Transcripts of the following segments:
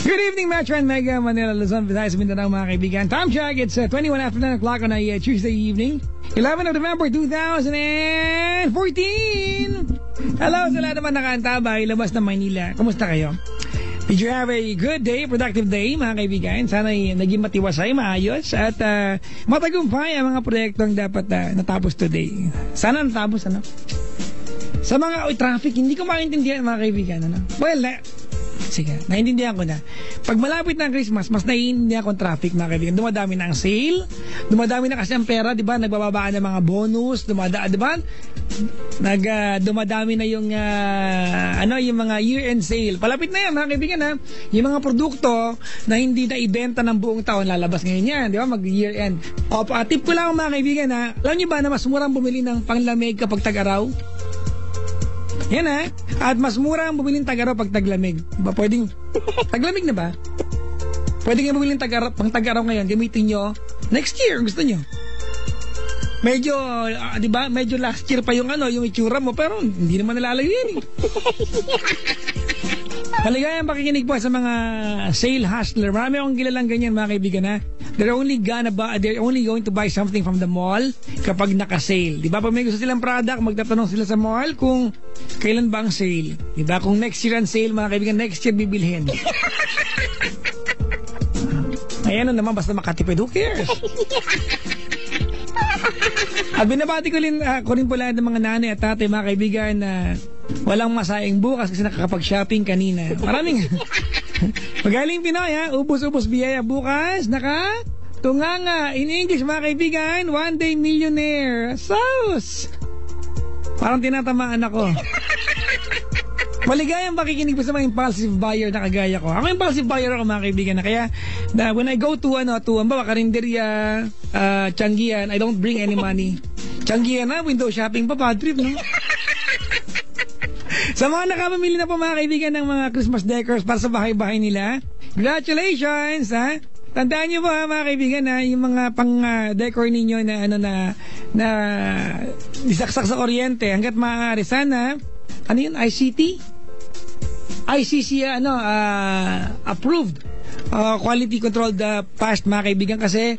Good evening, Metro and Mega Manila, Luzon, Visayas, Mindanao, mga kaibigan. Time check, it's 21 after 9 o'clock on a Tuesday evening, 11 of November 2014. Hello sa lahat naman nakaantabay, labas ng Maynila. Kumusta kayo? Did you have a good day, productive day, mga kaibigan? Sana'y naging matiwasay, maayos, at matagumpay ang mga proyektong dapat natapos today. Sana natapos, ano? Sa mga traffic, hindi ko maintindihan, mga kaibigan, ano? Well, sige, naiintindihan ko na. Pag malapit na ang Christmas, mas naiintindihan ko ang traffic, mga kaibigan. Dumadami na ang sale, dumadami na kasi ang pera, di ba? Nagbababaan ng mga bonus, di ba? Dumadami na yung yung mga year-end sale. Palapit na yan, mga kaibigan, ha? Yung mga produkto na hindi na ibenta ng buong taon, lalabas ngayon yan, di ba? Mag-year-end. O, tip ko lang, mga kaibigan, ha? Alam niyo ba na mas murang bumili ng panglamig kapag tag-araw? Yan, ha? At mas mura ang bumili ng tag-araw pag taglamig. Ba, pwedeng taglamig na ba? Pwede nga bumili ng pang tag-araw ngayon, gamitin nyo next year, gusto nyo. Medyo, di ba? Medyo last year pa yung yung itsura mo, pero hindi naman nalalayo yan, eh. Maligayang pakikinig po sa mga sale hustler. Marami akong kilalang ganyan, mga kaibigan, ha? They're only going to buy something from the mall kapag naka-sale. Di ba? Pag may gusto silang product, magtatanong sila sa mall kung kailan ba ang sale. Di ba? Kung next year ang sale, mga kaibigan, next year bibilhin. Ayan naman, basta makatipid. Who cares? At binabati ko rin po lahat ng mga nanay at tatay, mga kaibigan, na walang masaing bukas kasi nakakapag-shopping kanina. Maraming magaling Pinoy, ha? Ubus-ubus biyaya bukas. Tunganga. In English, mga kaibigan, one day millionaire. Sus! Parang tinatamaan ako. Maligayang pakikinig po sa mga impulsive buyer na kagaya ko. Ako impulsive buyer ako, mga kaibigan, na kaya when I go to Karinderya, Changian, I don't bring any money. Changian na, window shopping pa, bad trip, no? Sa mga nakapamili na po, mga kaibigan, ng mga Christmas decors para sa bahay-bahay nila, congratulations, ha? Tandaan nyo po, ha, mga kaibigan, ha, yung mga pang-decor ninyo na isaksak sa kuryente hanggat maaari. Sana, approved, quality controlled past, mga kaibigan, kasi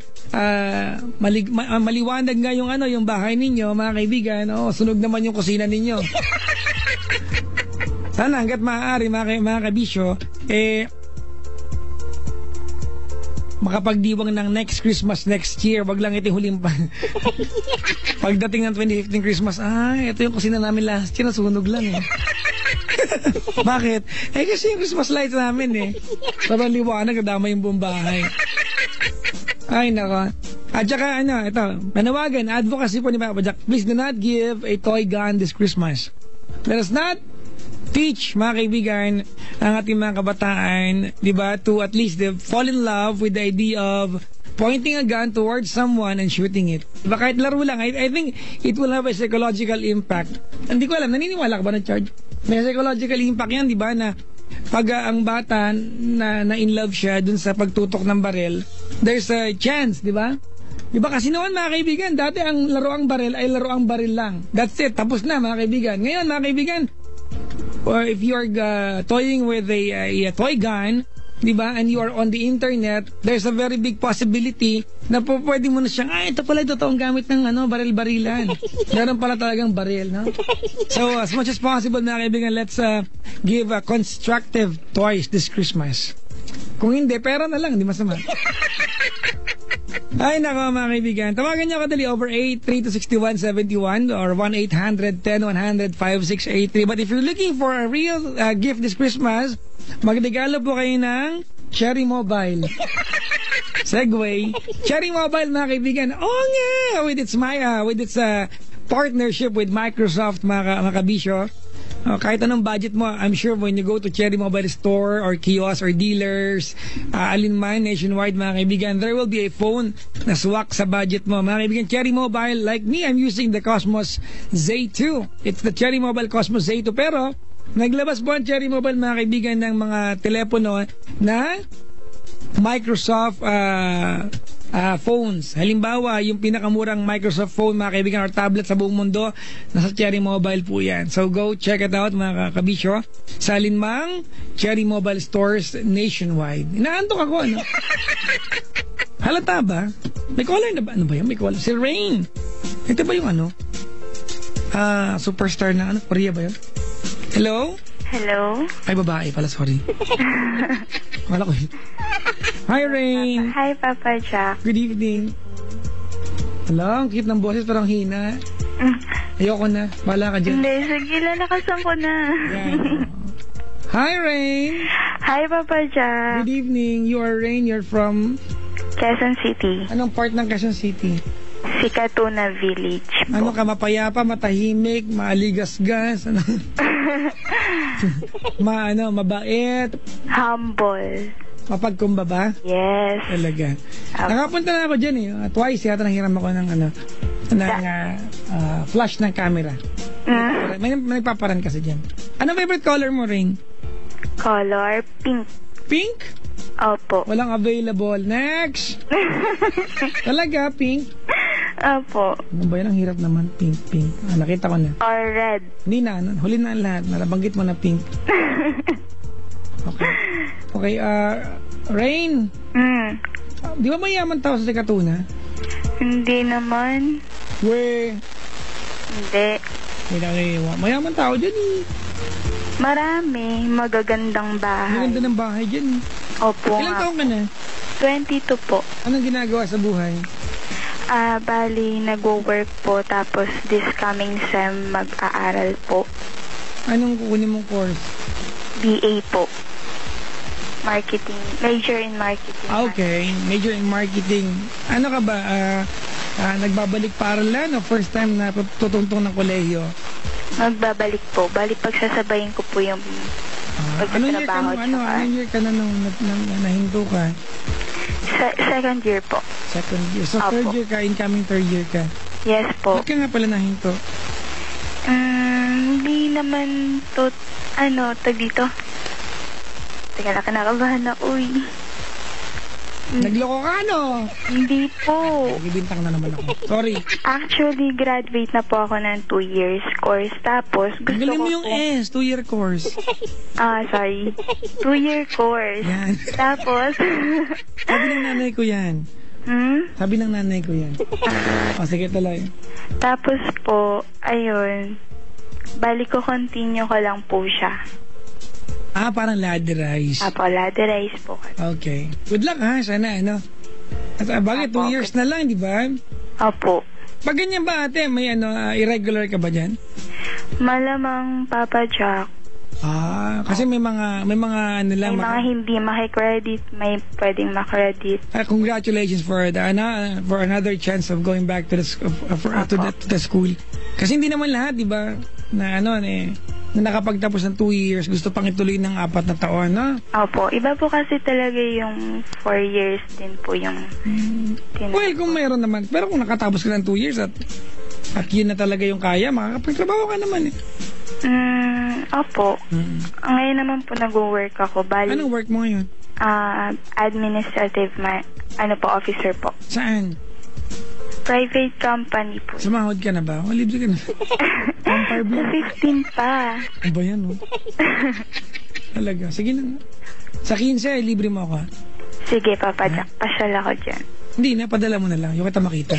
maliwanag nga yung bahay ninyo, mga kaibigan. Sunog naman yung kusina ninyo. Sana hanggat maaari, mga kabisyo, makapagdiwang ng next Christmas next year. Wag lang ito huling pa. Pagdating ng 2015 Christmas, ito yung kusina namin last year, nasunog lang, eh. Bakit? Kasi yung Christmas lights namin, eh. Sobrang liwanag, nadama yung buong bahay. Ay, nako. At saka, ito, manawagan, advocacy po ni Papa Jack, please do not give a toy gun this Christmas. Let us not teach, mga kaibigan, ang ating mga kabataan, di ba, to at least fall in love with the idea of pointing a gun towards someone and shooting it. Diba, kahit laro lang, I think it will have a psychological impact. Hindi ko alam, naniniwala ka ba na charge? May psychological impact yan, di ba, na pag ang bata na in love siya dun sa pagtutok ng baril, there's a chance, di ba? Di ba, kasi noon, mga kaibigan, dati ang laruang baril ay laruang baril lang. That's it, tapos na, mga kaibigan. Ngayon, mga kaibigan, or if you are toying with a toy gun, di ba, and you are on the internet, there's a very big possibility na pwede mo na siyang, ito pala totoong gamit ng baril-barilan. Meron pala talagang baril, no? So, as much as possible, mga kaibigan, let's give constructive toys this Christmas. Kung hindi, pera na lang, di masama. Ay, nako, mga kaibigan. Tawagan niyo kadali over 8326171 or 1-800-10-100-5683. But if you're looking for a real gift this Christmas, magregalo po kayo ng Cherry Mobile. Segway. Cherry Mobile, mga kaibigan. Oo nga! With its partnership with Microsoft, mga kabisyo. Kahit anong budget mo, I'm sure when you go to Cherry Mobile Store or kiosk or dealers, alinman, nationwide, mga kaibigan, there will be a phone na swak sa budget mo. Mga kaibigan, Cherry Mobile, like me, I'm using the Cosmos Z2. It's the Cherry Mobile Cosmos Z2. Pero, naglabas po ang Cherry Mobile, mga kaibigan, ng mga telepono na Microsoft phones. Halimbawa, yung pinakamurang Microsoft phone, mga kaibigan, or tablet sa buong mundo, nasa Cherry Mobile po yan. So go check it out, mga kabisyo, sa alinmang Cherry Mobile stores nationwide. Inaantok ako, ano? Halata ba? May caller na ba? Ano ba yan? May caller. Si Rain. Ito ba yung ano? Superstar na ano? Korea ba yun? Hello? Hello? Ay, babae pala, sorry. Wala ko yun. Hi, Rain. Hi, Papa Jack. Good evening. Hello, ang cute ng boses, parang hina. Ayoko na. Wala ka dyan. Hindi, sige, lalakasan ko na. Yan. Hi, Rain. Hi, Papa Jack. Good evening. You are Rain. You're from... Quezon City. Anong part ng Quezon City? Sikatuna Village po. Ano ka, mapayapa, matahimik, maaligas-gas, ano? Mabait, Humble. mapagkumbaba? Yes. Talaga. Okay. Nakapunta na ako dyan eh. Twice yata nanghiram ako ng flash ng camera. May paparan kasi dyan. Ano favorite color mo, Rain? Color pink. Pink? Opo. Walang available. Next! Talaga, pink? Opo. Ano ba yan? Ang hirap naman. Pink. Nakita ko na. Or red. Hindi na. Huli na ang lahat. Nalabanggit mo na pink. Okay, Rain. Di ba mayaman tao sa Sikatuna? Hindi naman. Hindi. Mayaman tao dyan eh. Marami. Magagandang bahay. Maganda ng bahay dyan eh. Opo Ilang nga. taong ka na? 22 po. Anong ginagawa sa buhay? Bali, nag-work po. Tapos this coming sem, mag-aaral po. Anong kukunin mong course? BA po. Marketing. Major in marketing. Okay, major in marketing. Ano ka ba? Nagbabalik paralan o first time na tutungtong ng kolehiyo? Magbabalik po. Bali, pagsasabayin ko po yung pagtatrabaho. Anong year ka na nung nahinto ka? Second year po. Second year. So Opo. third year ka, incoming third year ka. Yes po. Ba't ka nga pala nahinto? Hindi naman to, tag dito. Teka lang, kinakabahan na, uy. Nagloko ka, no? Hindi po. Nagbibintang na naman ako. Sorry. Actually, graduate na po ako ng 2 years course. Tapos, gusto Galing ko mo yung po... S, 2-year course. Sorry. 2-year course. Yan. Tapos... Sabi ng nanay ko yan. Sabi ng nanay ko yan. Sige tuloy. Tapos po, ayun, balik ko continue ko lang po siya. Parang ladderized. Apo, ladderized po. Okay. Good luck ha, sana ano. At bakit 2 years na lang, di ba? Opo. Pag ganyan ba ate, may irregular ka ba dyan? Malamang Papa Jack. Kasi may mga May mga hindi makikredit, may pwedeng makredit. Congratulations for for another chance of going back to the to the school. Kasi hindi naman lahat, di ba? Na na nakapagtapos ng 2 years, gusto pang ituloy ng 4 na taon, no? Opo, iba po kasi talaga yung 4 years din po yung Well, kung mayroon naman, pero kung nakatapos ka ng 2 years at yun na talaga yung kaya, makakapagtrabaho ka naman eh. Opo. Ngayon naman po nag-work ako. Bali, Anong work mo ngayon? Administrative officer po. Saan? Private company po. Sumahod ka na ba? O, libre ka na. Vampire Sa Blue. 15 pa. Ano ba yan, no? Talaga. Sige na. Sa 15, libre mo ako. Sige, Papa Jack. Pasyal ako dyan. Hindi na, padala mo na lang. Yung kita makita.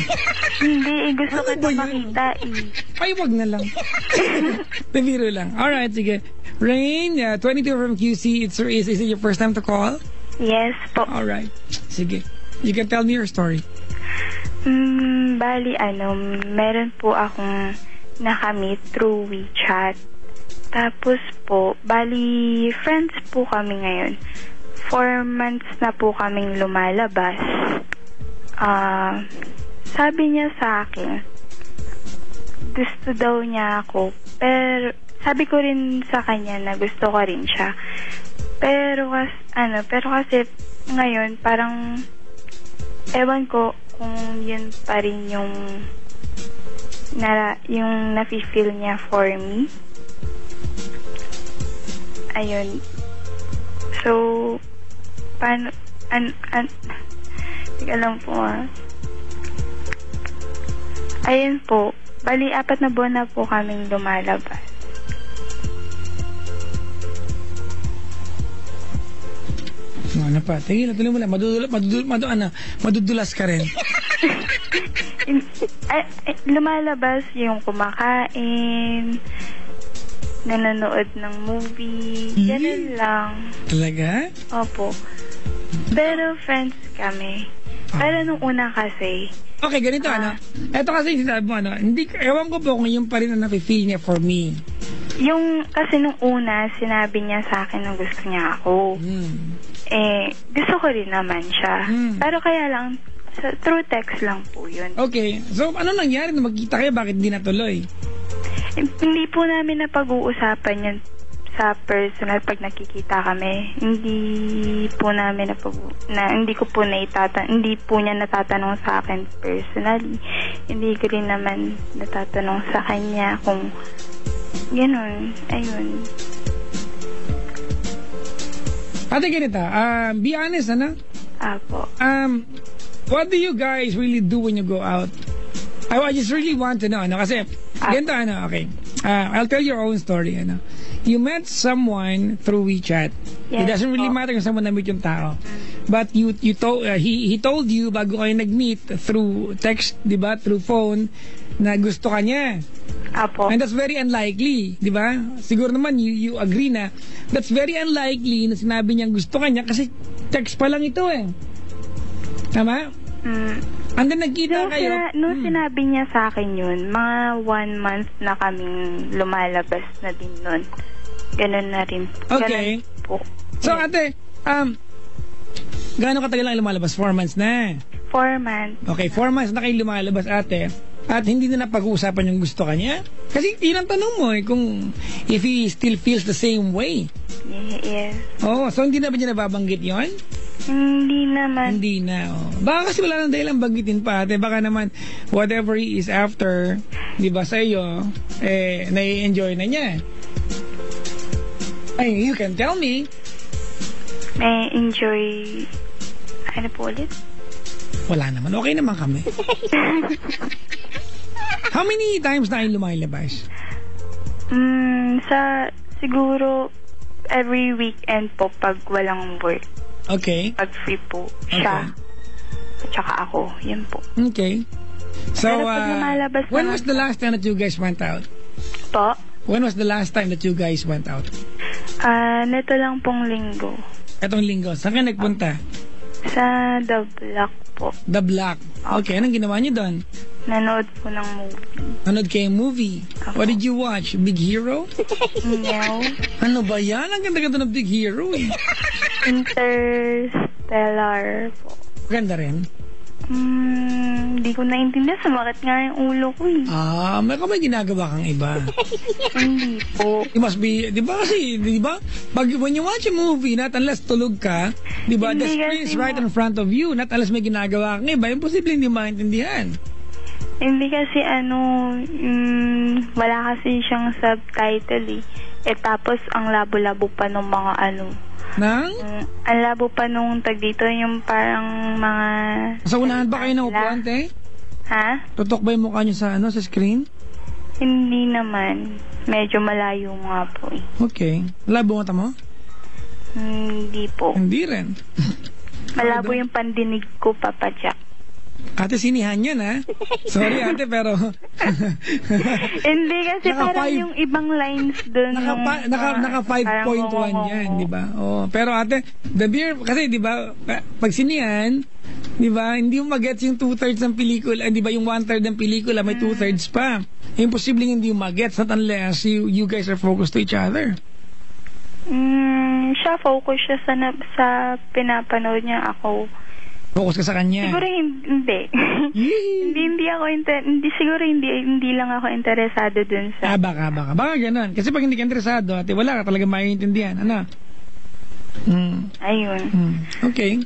Hindi, gusto ko ba ito yan? makita Ay, wag na lang. Biro lang. Alright, sige. Rain, 22 from QC. Is it your first time to call? Yes po. Alright. Sige. You can tell me your story. Bali, meron po akong nakamit through WeChat. Tapos po, bali, friends po kami ngayon. 4 months na po kaming lumalabas. Sabi niya sa akin, gusto daw niya ako. Pero, sabi ko rin sa kanya na gusto ko rin siya. Pero kasi ngayon, parang, ewan ko kung yun pa rin yung nafe-feel niya for me. Ayun. So, Teka lang po Ayun po. Bali, 4 na buwan na po kaming lumalabas. Ano pa? Tingin, tuloy mo lang. Madudulas ka rin. Lumalabas yung kumakain, nanonood ng movie, ganun lang. Talaga? Opo. Pero friends kami. Pero nung una kasi, okay, ganito Ito kasi sinabi mo ewan ko po kung yung pa rin ang nafe-feel niya for me. Yung kasi nung una, sinabi niya sa akin na gusto niya ako. Gusto ko rin naman siya. Pero kaya lang, through text lang po yun. Okay. So, ano nangyari na magkita kayo? Bakit di natuloy? Hindi po namin napag-uusapan yun sa personal pag nakikita kami. Hindi po namin hindi po niya natatanong sa akin personally. Hindi ko rin naman natatanong sa kanya kung ganun. Ayun. Ate, ganito. Be honest, Apo. What do you guys really do when you go out? I just really want to know, kasi, ganito, okay. I'll tell your own story, You met someone through WeChat. Yes, It doesn't really matter kung saan mo na-meet yung tao. But he told you bago kayo nag-meet through text, di ba, through phone, na gusto ka niya. Apo. And that's very unlikely, di ba? Siguro naman you agree na that's very unlikely na sinabi niyang gusto ka niya kasi text pa lang ito Tama? And then nagkita kayo. Nung sinabi niya sa akin yun, mga 1 month na kaming lumalabas na din nun. Ganun na rin. Okay. Ganun po. So ate, gaano katagal lang lumalabas? 4 months na. 4 months. Okay, 4 months na kayo lumalabas, ate. At hindi na napag-uusapan yung gusto kanya? Kasi yun ang tanong mo kung if he still feels the same way. Yes. So hindi na ba niya nababanggit yun? Hindi naman. Hindi na, Baka kasi wala nang dahilan banggitin pa, ate. Baka naman, whatever he is after, di ba, sa iyo, nai-enjoy na niya. Ay, you can tell me. May enjoy. Ano po ulit? Wala naman. Okay naman kami. How many times na kayo lumalabas? Siguro, every weekend po pag walang work. Okay. Pag free po siya. At saka ako. Yun po. Okay. So, pero pag lumalabas when was the last time that you guys went out? Po? When was the last time that you guys went out? Neto lang pong linggo. Etong linggo. Saan ka nagpunta? Sa The Block po. The Block. Okay. Anong ginawa niyo doon? Nanood po ng movie. Nanood kayo movie? Ako. What did you watch? Big Hero? No. Ano ba yan? Ang ganda-ganda ng Big Hero Interstellar po. Ganda rin. Hindi ko naintindihan. Sumakit nga yung ulo ko May ginagawa kang iba. Hindi po. It must be, di ba kasi, di ba? When you watch a movie, not unless tulog ka, di ba? The screen is right in front of you, not unless may ginagawa kang iba, imposible hindi maintindihan. Hindi kasi wala kasi siyang subtitle tapos ang labo-labo pa nung mga Nang? Ang labo pa nung tag dito, yung parang mga... Sa unahan ba kayo na upuan, te? Ha? Tutok ba yung mukha niyo sa screen? Hindi naman. Medyo malayo nga po Okay. Labo mata mo? Hindi po. Hindi rin. Malabo yung pandinig ko, Papa Jack. Ate, sinihan yan, Sorry, ate, pero... Hindi kasi parang yung ibang lines doon. Naka 5.1 yan, di ba? Pero ate, the beer, kasi di ba, pag sinihan, di ba, hindi mo magets yung 2/3 ng pelikula, di ba, yung 1/3 ng pelikula, may 2/3 pa. Imposible hindi mo magets, not unless you guys are focused to each other. Siya, focus siya sa pinapanood niya. Ako focus ka sa kanya. Siguro hindi. hindi lang ako interesado dun sa... Baka ganun. Kasi pag hindi ka interesado, ate, wala ka talaga maiintindihan. Ano? Ayun. Okay.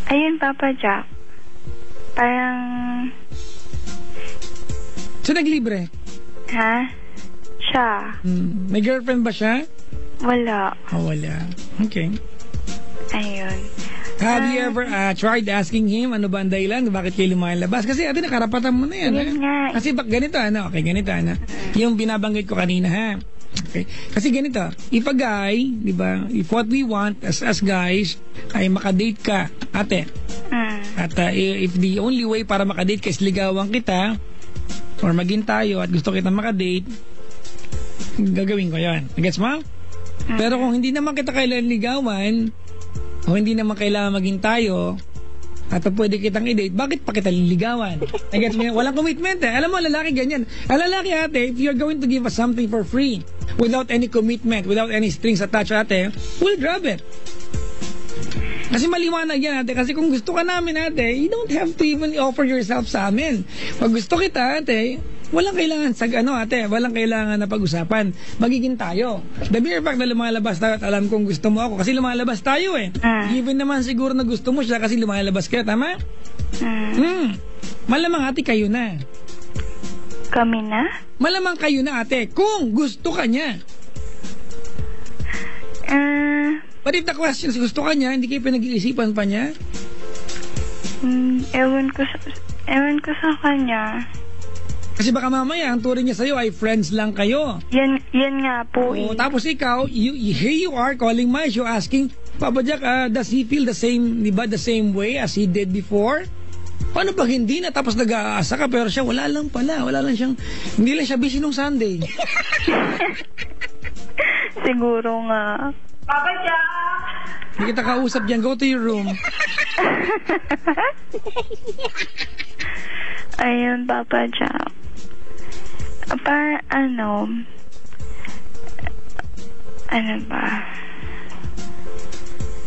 Ayun, Papa Jack. Parang... So, naglibre? Ha? Siya. May girlfriend ba siya? Wala. Wala. Okay. Ayun. Have you ever tried asking him ano ba ang dahilan? Bakit kayo lumalabas? Kasi ate, nakarapatan mo na yan. Yun nga. Kasi ganito, Okay, ganito, Yung binabanggit ko kanina, ha? Okay. Kasi ganito, if a guy, di ba, if what we want as guys ay makadate ka, ate, at if the only way para makadate ka is ligawan kita, or maging tayo at gusto kita makadate, gagawin ko yun. Gets mo? Pero kung hindi naman kita kailangan ligawan, o hindi naman kailangan maging tayo, at pwede kitang i-date, bakit pa kita liligawan? Gets mo? Walang commitment eh. Alam mo, lalaki ganyan. Ang lalaki ate, if you're going to give us something for free, without any commitment, without any strings attached ate, we'll drop it. Kasi maliwanag yan ate. Kasi kung gusto ka namin ate, you don't have to even offer yourself sa amin. Pag gusto kita ate, walang kailangan walang kailangan na pag-usapan. Magiging tayo. The mere fact na lumalabas tayo at alam kong gusto mo ako kasi lumalabas tayo eh. Given naman siguro na gusto mo siya kasi lumalabas ka, tama? Malamang ate kayo na. Kami na? Malamang kayo na ate kung gusto ka niya. But if the question is gusto ka niya, hindi kayo pinag-iisipan pa niya? Ewan ko sa kanya. Kasi baka mamaya, ang turing niya sa'yo ay friends lang kayo. Yan nga po. Tapos ikaw, here you are calling my show asking, Papa Jack, does he feel the same, di ba, the same way as he did before? Paano pag hindi na? Tapos nag-aasa ka, pero siya wala lang pala. Hindi lang siya busy nung Sunday. Siguro nga. Papa Jack! Hindi kita kausap dyan, go to your room. Ayun, Papa Jack. Ano ba?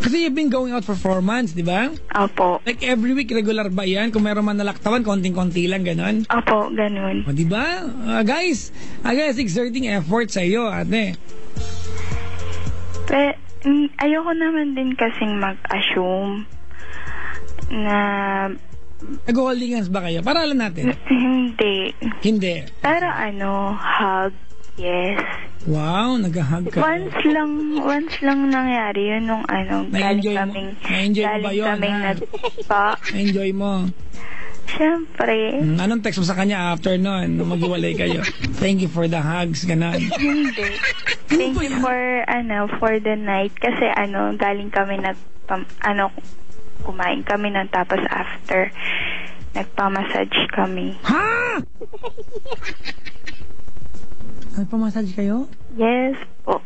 Kasi you've been going out for 4 months, di ba? Opo. Like every week, regular ba yan? Kung meron man nalaktawan, konting-konti lang, ganon? Opo, ganon. O, di ba? Guys, exerting effort sa iyo, ate. Ayoko naman din kasing mag-assume na... Nag-holding hands ba kayo? Para alam natin. Hindi. Pero hug, yes. Wow, nag-hug ka. Once lang nangyari yun nung Na-enjoy mo ba yun? Na-enjoy mo? Siyempre. Anong text mo sa kanya after nun, nung mag-iwalay kayo? Thank you for the hugs, ganon. Hindi. Thank you for the night. Kasi galing kami kumain kami nun, tapos after, nagpamassage kami. Ha? Nagpamassage kayo? Yes po.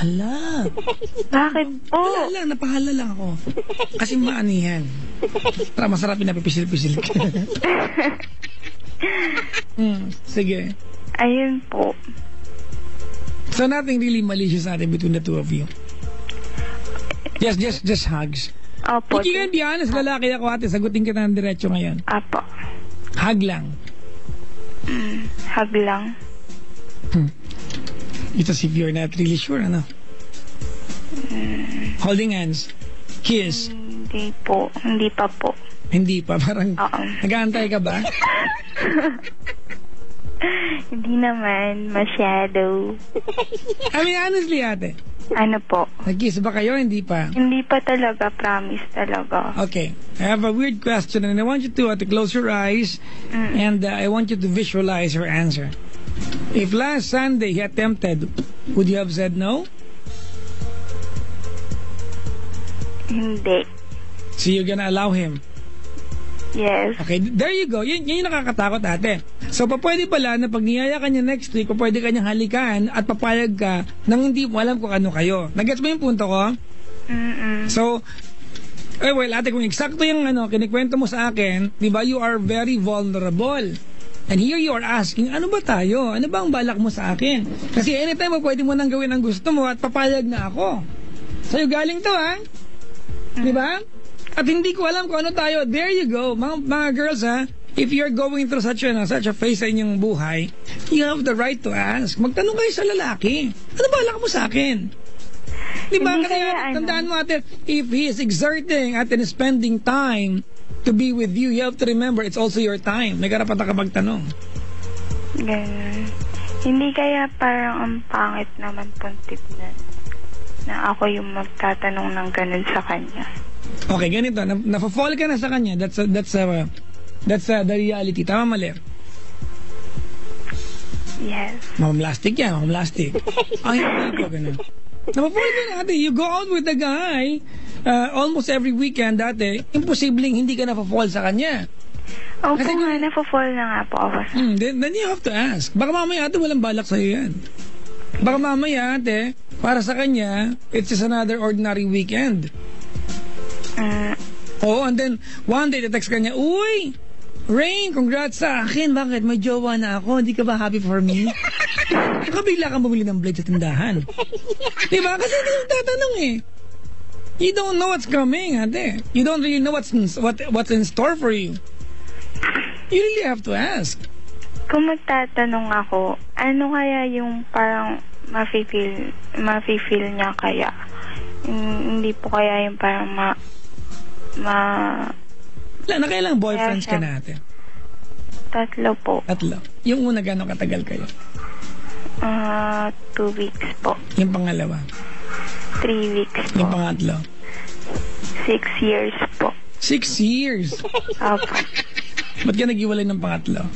Ala. Bakit po? Wala lang, napahala lang ako. Kasi maanihan. Masarap yung napipisil-pisil. Sige. Ayun po. So nothing really malicious natin between the two of you. Just hugs. Opo. If you can be honest, lalaki ako ate, sagutin kita ng diretso ngayon. Apo. Hug lang. Hug lang. Ito if you're not really sure, ano? Holding hands. Kiss. Hindi po. Hindi pa po. Hindi pa, parang nag-aantay ka ba? Hindi naman masyado. I mean, honestly ate. Ano po? Nag-kiss ba kayo? Hindi pa? Hindi pa talaga, promise talaga. Okay. I have a weird question and I want you to close your eyes and I want you to visualize your answer. If last Sunday he attempted, would you have said no? Hindi. So you're gonna allow him? Yes. Okay, there you go. Yun yung nakakatakot ate. So pwede pala na pag niyaya ka niya next week, pwede ka niyang halikan at papayag ka nang hindi mo alam kung ano kayo. Nagets mo yung punto ko? So, well ate, kung eksakto yung kinikwento mo sa akin, di ba, you are very vulnerable. And here you are asking, ano ba tayo? Ano ba ang balak mo sa akin? Kasi anytime pwede mo nang gawin ang gusto mo at papayag na ako. Sa'yo galing to, ha? Di ba? At hindi ko alam kung ano tayo. There you go. Mga girls, ha? If you're going through such a phase sa inyong buhay, you have the right to ask. Magtanong kayo sa lalaki. Ano balak mo sa akin? Di ba? Kaya tandaan mo ate, if he is exerting at spending time to be with you, you have to remember it's also your time. May karapatan ka magtanong. Ganun. Hindi kaya parang ang pangit naman pong tip na ako yung magtatanong ng ganun sa kanya. Okay, ganito. Nafa-fall ka na sa kanya. That's the reality. Tama, mali? Yes. Mamlastic yan, mamlastic. Ay, hindi ko ganun. Nafa-fall ka na ate. You go out with the guy almost every weekend dati. Imposibleng hindi ka nafa-fall sa kanya. Opo Kasi nga, nafa-fall na nga po ako sa... Then you have to ask. Baka mamaya ate walang balak sa'yo yan. Baka mamaya ate, para sa kanya, it's just another ordinary weekend. Oh, and then one day text kanya, uy, Rain, congrats sa akin. Bakit? May jowa na ako. Hindi ka ba happy for me? Bigla kang bumili ng blade sa tindahan. Diba? Kasi hindi yung tatanong eh. You don't know what's coming, ate. You don't really know what's in store for you. You really have to ask. Kung magtatanong ako, ano kaya yung parang mafe-feel niya kaya? Hindi po kaya yung parang Nakailang boyfriends ka natin? 3 po. 3. Yung una gano'ng katagal kayo? 2 weeks po. Yung pangalawa? 3 weeks po. Yung pangatlo? 6 years po. 6 years? Opo. Ba't ka nag-iwalay ng pangatlo?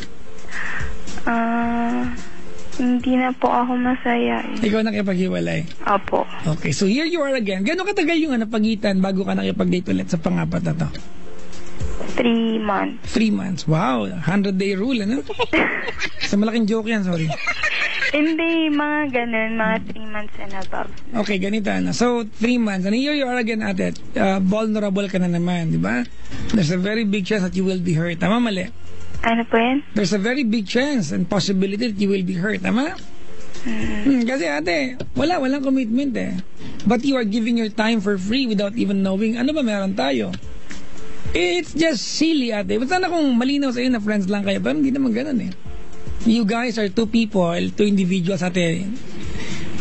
Hindi na po ako masaya. Ikaw nakipag-iwalay? Opo. Okay, so here you are again. Gano'ng katagal yung napagitan bago ka nakipag-date ulit sa pangapat na to? 3 months. 3 months. Wow, 100-day rule, ano? Sa malaking joke yan, sorry. Hindi, mga ganun, mga 3 months and above. Okay, ganito na. So, 3 months. And here you are again at it. Vulnerable ka na naman, di ba? There's a very big chance that you will be hurt. Tama, mali? Ano po yan? There's a very big chance and possibility that you will be hurt. Tama? Kasi ate, walang commitment eh. But you are giving your time for free without even knowing ano ba meron tayo. It's just silly ate. But sana kung malinaw sa iyo na friends lang kayo, pero hindi naman ganun eh. You guys are 2 people, 2 individuals ate,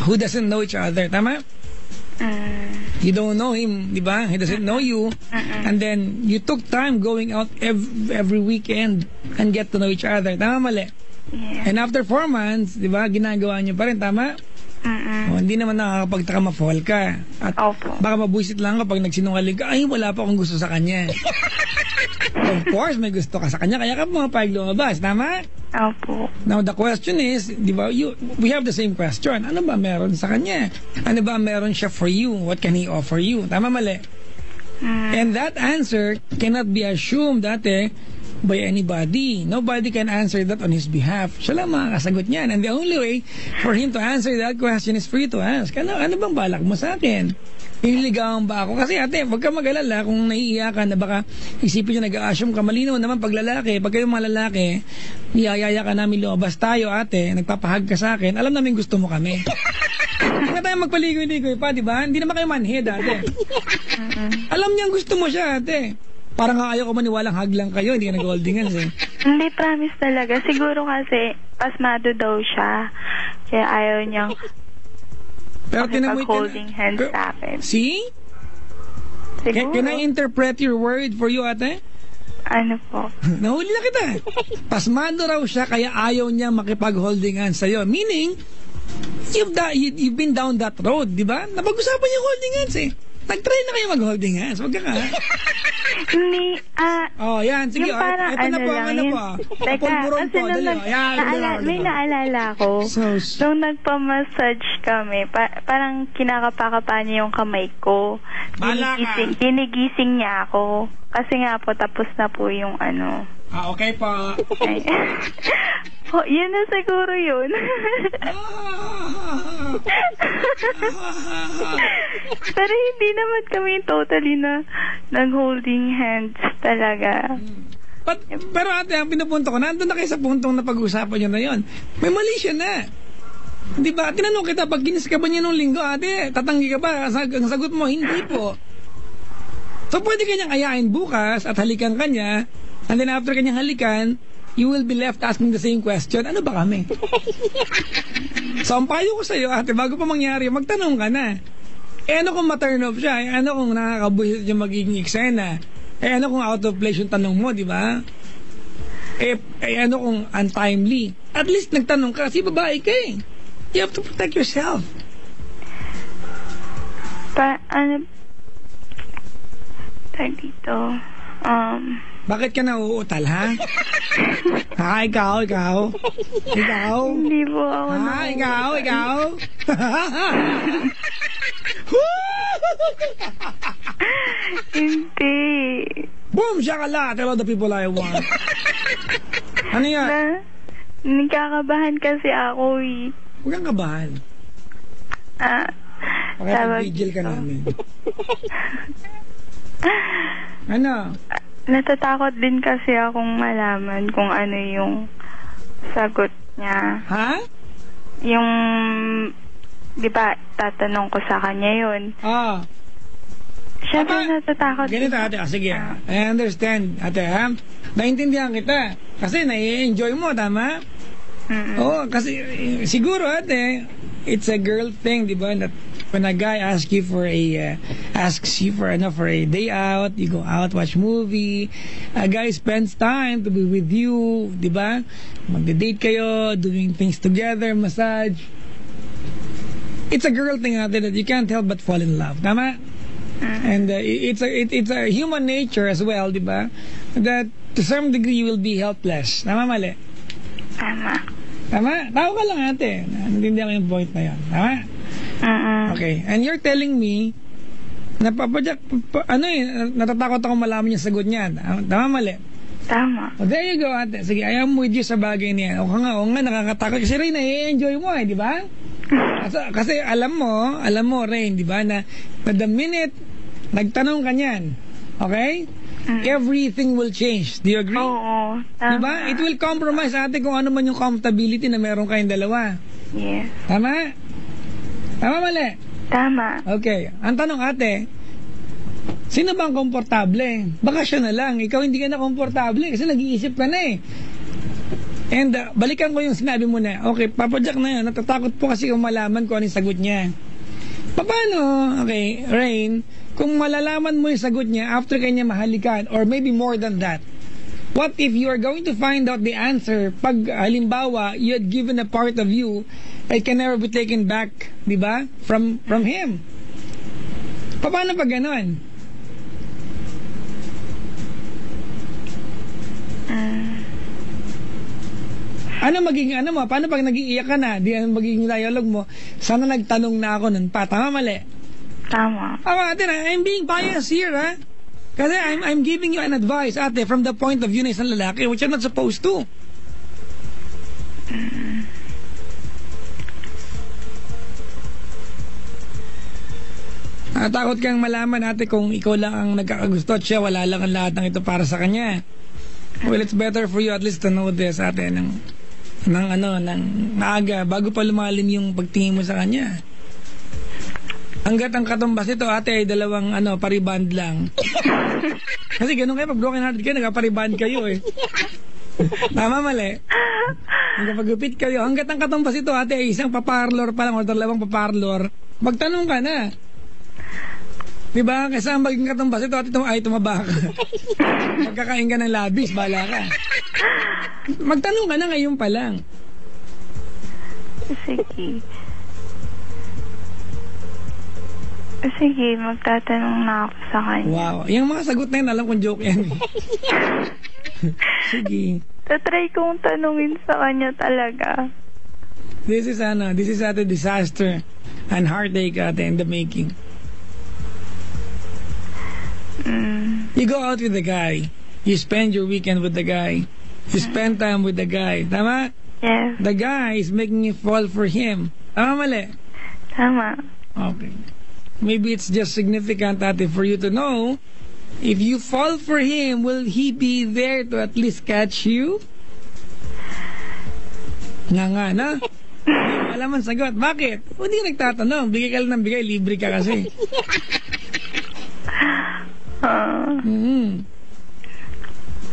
who doesn't know each other. Tama? You don't know him, di ba? He doesn't know you. And then, you took time going out every weekend and get to know each other. Tama, mali? Yeah. And after 4 months, di ba, ginagawa niyo pa rin, tama? Hindi naman nakakapagtaka ma-fall ka. At Opo. baka mabuisit lang kapag nagsinungaling ka, ay, wala pa akong gusto sa kanya. Of course, may gusto ka sa kanya, kaya ka pumapayag lumabas, tama? Opo. Now, the question is, di ba, we have the same question. Ano ba meron sa kanya? Ano ba meron siya for you? What can he offer you? Tama, mali? And that answer cannot be assumed, ate, by anybody. Nobody can answer that on his behalf. Siya lang makakasagot niyan. And the only way for him to answer that question is for you to ask. Ano bang balak mo sa akin? Nililigawan ba ako? Kasi ate, huwag ka mag-alala kung naiiyakan na baka isipin nyo nag-a-assume ka. Malinaw naman pag lalaki, pag kayong mga lalaki, niyayaya ka namin lumabas tayo ate, nagpapahag ka sa akin, alam namin gusto mo kami. Huwag tayo magpaligoy-ligoy pa, di ba? Hindi naman kayo manhead ate. Alam niyang gusto mo siya ate. Parang nga ayaw ko maniwalang haglang kayo, hindi ka nag-holding hands eh. Hindi, promise talaga. Siguro kasi pasmado daw siya. Kaya ayaw niyang Pero holding hands sa akin. See? Siguro. Can I interpret your word for you, ate? Ano po? Nahuli na kita. Pasmado raw siya kaya ayaw niya makipag-holding hands sa'yo. Meaning, you've been down that road, di ba? Napag-usapan niya holding hands eh. Nag-try na kayo mag-holding hands. Wag ka ka. Hindi, Oh, yan. Sige, yung parang ito na po, ano po. Teka, Pulburon kasi po. Dali, may naalala ko. Nung nagpa-massage kami, parang kinakapa-kapa niya yung kamay ko. Ginigising niya ako. Kasi nga po, tapos na po yung ano. Okay pa. Oh, yun na siguro yun. Pero hindi naman kami totally na nag-holding hands talaga. Pero ate, ang pinupunto ko, nandun na kayo sa puntong na pag-usapan nyo na yun. May mali siya na. Di ba? Tinanong kita, pag kinis ka ba niya nung linggo, ate, tatanggi ka ba? Ang sagot mo, hindi po. So pwede kanyang ayain bukas at halikan kanya, and then after kanyang halikan, you will be left asking the same question, ano ba kami? So ang payo ko sa'yo, ate, bago pa mangyari, magtanong ka na. Ano kung ma-turn off siya? Ano kung nakakabuhisit yung magiging eksena? Ano kung out of place yung tanong mo, di ba? Ano kung untimely? At least nagtanong ka, kasi babae ka eh. You have to protect yourself. dito, Bakit ka nauutal, ha? Ha, ikaw? hindi po ako Ha, ikaw? Hindi. Boom, shakala, tell all the people I want. Ano yan? Nagkakabahan kasi ako eh. Huwag kang kabahan. Pakipag-vigil ka namin. Ano? Natatakot din kasi akong malaman kung ano yung sagot niya. Ha? Yung, di ba, tatanong ko sa kanya yun. Siyempre natatakot. Ganito ate, sige. I understand ate, ha? Naintindihan kita. Kasi nai-enjoy mo, tama? Oo, kasi siguro ate, it's a girl thing, di ba? That when a guy asks you for a day out, you go out, watch movie, a guy spends time to be with you, di ba? Magde-date kayo, doing things together, massage. It's a girl thing ate that you can't help but fall in love, tama? And it's a human nature as well, di ba? That to some degree you will be helpless. Tama, mali? Tama. Tao ka lang ate. Naintindihan ko yung point na yun. Tama? Okay. And you're telling me na natatakot ako malaman yung sagot niya. Tama, mali? Tama. There you go ate. Sige, I am with you sa bagay niya. O nga, nakakatakot. Kasi Rain, i-enjoy mo di ba? Kasi alam mo Rain, di ba, na the minute nagtanong ka niyan, okay? Everything will change. Do you agree? Oo. Tama. Diba? It will compromise ate kung ano man yung comfortability na meron kayong dalawa. Yes. Tama? Tama, mali? Tama. Okay. Ang tanong ate, sino bang komportable? Baka siya na lang. Ikaw hindi ka na komportable kasi nag-iisip ka na eh. And balikan ko yung sinabi mo na, okay, Papa Jack na yun, natatakot po kasi kung malaman ko ano yung sagot niya. Paano, okay, Rain, kung malalaman mo yung sagot niya after kanya mahalikan, or maybe more than that, what if you are going to find out the answer pag halimbawa you had given a part of you it can never be taken back, di ba, from him? Paano pag ganon? Paano pag nag-iiyak ka na, di ano magiging dialogue mo, sana nagtanong na ako nun pa, tama, mali? Tama. Ate, I'm being biased here, ha? Kasi I'm giving you an advice, ate, from the point of view na isang lalaki, which you're not supposed to. Takot kang malaman, ate, kung ikaw lang ang nagkakagusto at siya, wala lang ang lahat ng ito para sa kanya. Well, it's better for you at least to know this, ate, ng maaga, bago pa lumalim yung pagtingin mo sa kanya. Hanggat ang katumbas nito, ate, ay dalawang pariband lang. Kasi ganun kayo, pag broken hearted kayo, nagkapariband kayo eh. Tama, mali? Nagkapagupit kayo. Hanggat ang katumbas ito, ate, ay isang paparlor pa lang o dalawang paparlor, magtanong ka na. Diba? Kasi ang maging katumbas ito, ate, ay tumaba ka. Magkakain ka ng labis, bala ka. Magtanong ka na ngayon pa lang. Sige, magtatanong na ako sa kanya. Wow. Yung mga sagot na yun, alam kong joke yan. Sige. Tatry kong tanungin sa kanya talaga. This is ate disaster and heartache ate in the making. You go out with the guy. You spend your weekend with the guy. You spend time with the guy. Tama? Yes. The guy is making you fall for him. Tama, mali? Tama. Okay. Maybe it's just significant, ate, for you to know, if you fall for him, will he be there to at least catch you? Nga, na? Alam ang sagot. Bakit? Hindi nagtatanong. Bigay ka lang ng bigay. Libre ka kasi.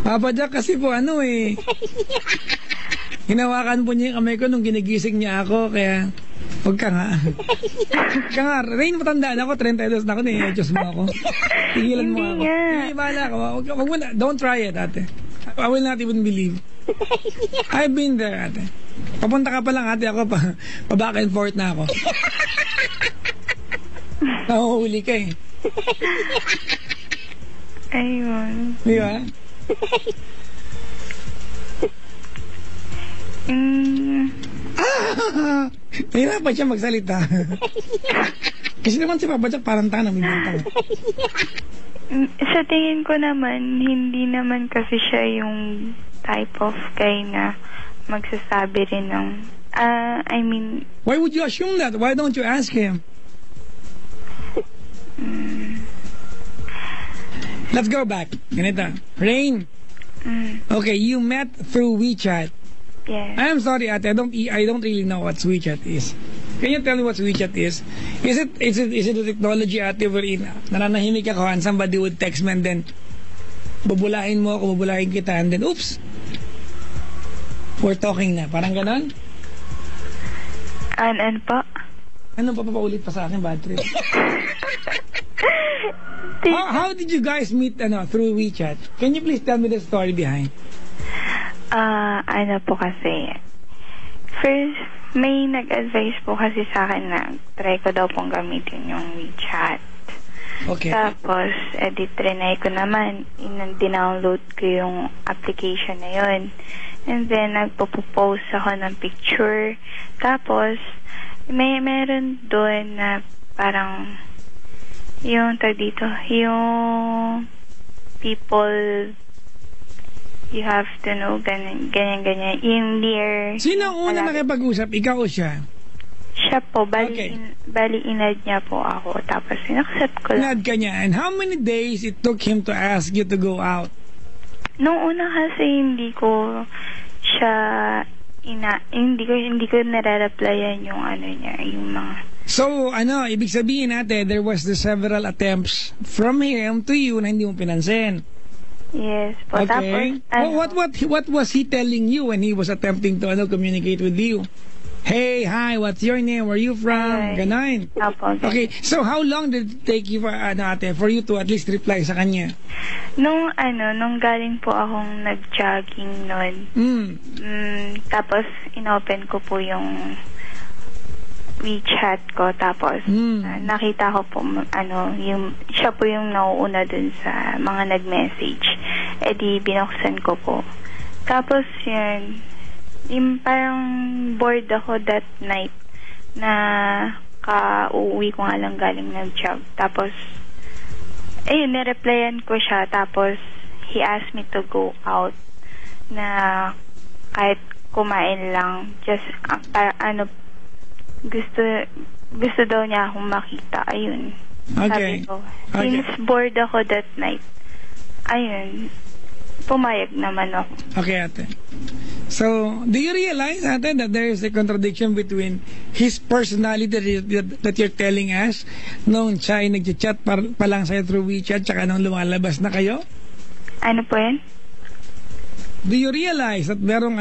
Papa Jack kasi po hinawakan po niya yung kamay ko nung ginigising niya ako, kaya huwag ka nga. Huwag ka nga. Rain, matandaan ako, 32 na ako, niyayos mo ako. Tigilan mo ako. Hindi, bahala ka. Huwag mo na. Don't try it, ate. I will not even believe. I've been there, ate. Papunta ka pa lang, ate, ako pa back and forth na ako. Nahuhuli ka eh. Ayun. Di ba? Nahirapan siya magsalita. Kasi naman si Papa Jack parang tanang may bintang. Sa tingin ko naman, hindi naman kasi siya yung type of guy na magsasabi rin ng, I mean... Why would you assume that? Why don't you ask him? Let's go back. Ganito. Rain. Okay, you met through WeChat. Yes. I'm sorry, ate. I don't really know what WeChat is. Can you tell me what WeChat is? Is it a technology, ate, wherein nananahimik ako and somebody would text me and then bubulahin mo ako, bubulahin kita, and then oops, we're talking na. Parang ganon? Ano po? Ano pa papaulit pa sa akin, bad trip? How did you guys meet through WeChat? Can you please tell me the story behind? Ano po kasi, first, may nag-advise po kasi sa akin na try ko daw pong gamitin yung WeChat. Okay. Tapos, trinay ko naman, dinownload ko yung application na yun. And then, nagpo-post ako ng picture. Tapos, meron doon na parang, yung yung people you have to know, ganyan. Yung near... Sino ang una nakipag-usap? Ikaw o siya? Siya po. Bali, inad niya po ako. Tapos, inaccept ko lang. Inad ka niya. And how many days it took him to ask you to go out? Nung una kasi hindi ko siya... Hindi ko nare-replyan yung niya, yung mga... So, ibig sabihin natin, there was the several attempts from him to you na hindi mo pinansin. Yes po. Okay. Tapos, What was he telling you when he was attempting to communicate with you? Hey, hi, what's your name? Where are you from? Ganon. Okay, so how long did it take you for you to at least reply sa kanya? Nung galing po akong nag-jogging nun. Tapos, inopen ko po yung WeChat ko, tapos nakita ko po siya po yung nauuna dun sa mga nag-message. Di binuksan ko po. Tapos yun, yung parang bored ako that night na ka-uuwi ko nga lang galing nag-job. Tapos nireplyan ko siya, tapos he asked me to go out na kahit kumain lang, just gusto daw niya akong makita. Ayun. Okay. Sabi ko, since bored ako that night, ayun, pumayag naman ako. Okay, ate. So, do you realize, ate, that there is a contradiction between his personality that you're telling us nung siya ay nag-chat pa lang sa'yo through WeChat, tsaka nung lumalabas na kayo? Ano po yun? Do you realize that merong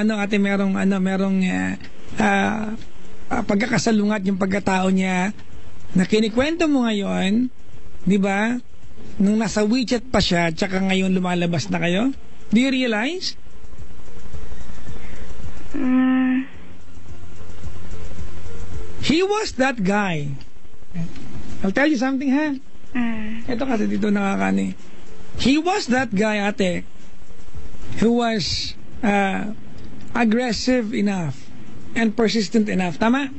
pagkakasalungat yung pagkatao niya na kinikwento mo ngayon, di ba? Nung nasa WeChat pa siya, tsaka ngayon lumalabas na kayo? Do you realize? He was that guy. I'll tell you something, ha? Ito kasi dito nakakani. He was that guy, ate, who was aggressive enough and persistent enough, tama?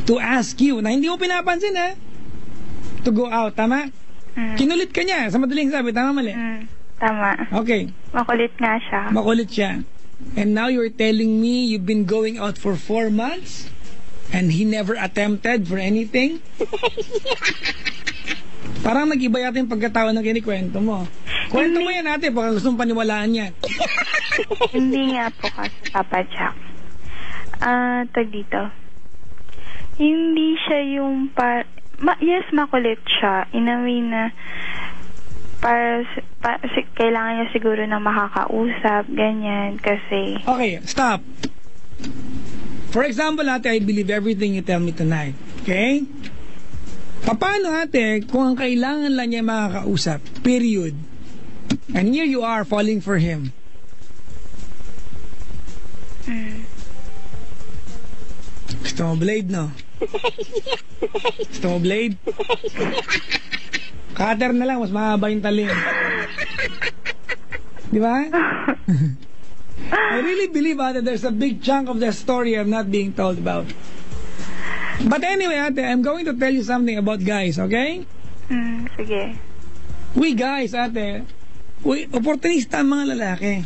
To ask you, na hindi mo pinapansin, to go out, tama? Kinulit ka niya, sa madaling sabi, tama mali? Tama. Okay. Makulit nga siya. Makulit siya. And now you're telling me you've been going out for 4 months and he never attempted for anything? Parang nag-iba yata yung pagkatawa ng kinikwento mo. Kwento mo yan, ate, baka gusto mong paniwalaan yan. Hindi nga po kasi, Papa Jack. Dito. Hindi siya yung yes, makulit siya. In a way na kailangan niya siguro na makakausap, ganyan, kasi... Okay, stop. For example, ate, I believe everything you tell me tonight. Okay? Paano, ate, kung ang kailangan lang niya makakausap, period, and here you are falling for him? Gusto mo blade, no? Gusto mo blade? Cutter na lang, mas mahaba yung talim. Di ba? I really believe that there's a big chunk of the story I'm not being told about. But anyway, ate, I'm going to tell you something about guys, okay? Sige. We guys, ate, opportunista ang mga lalaki.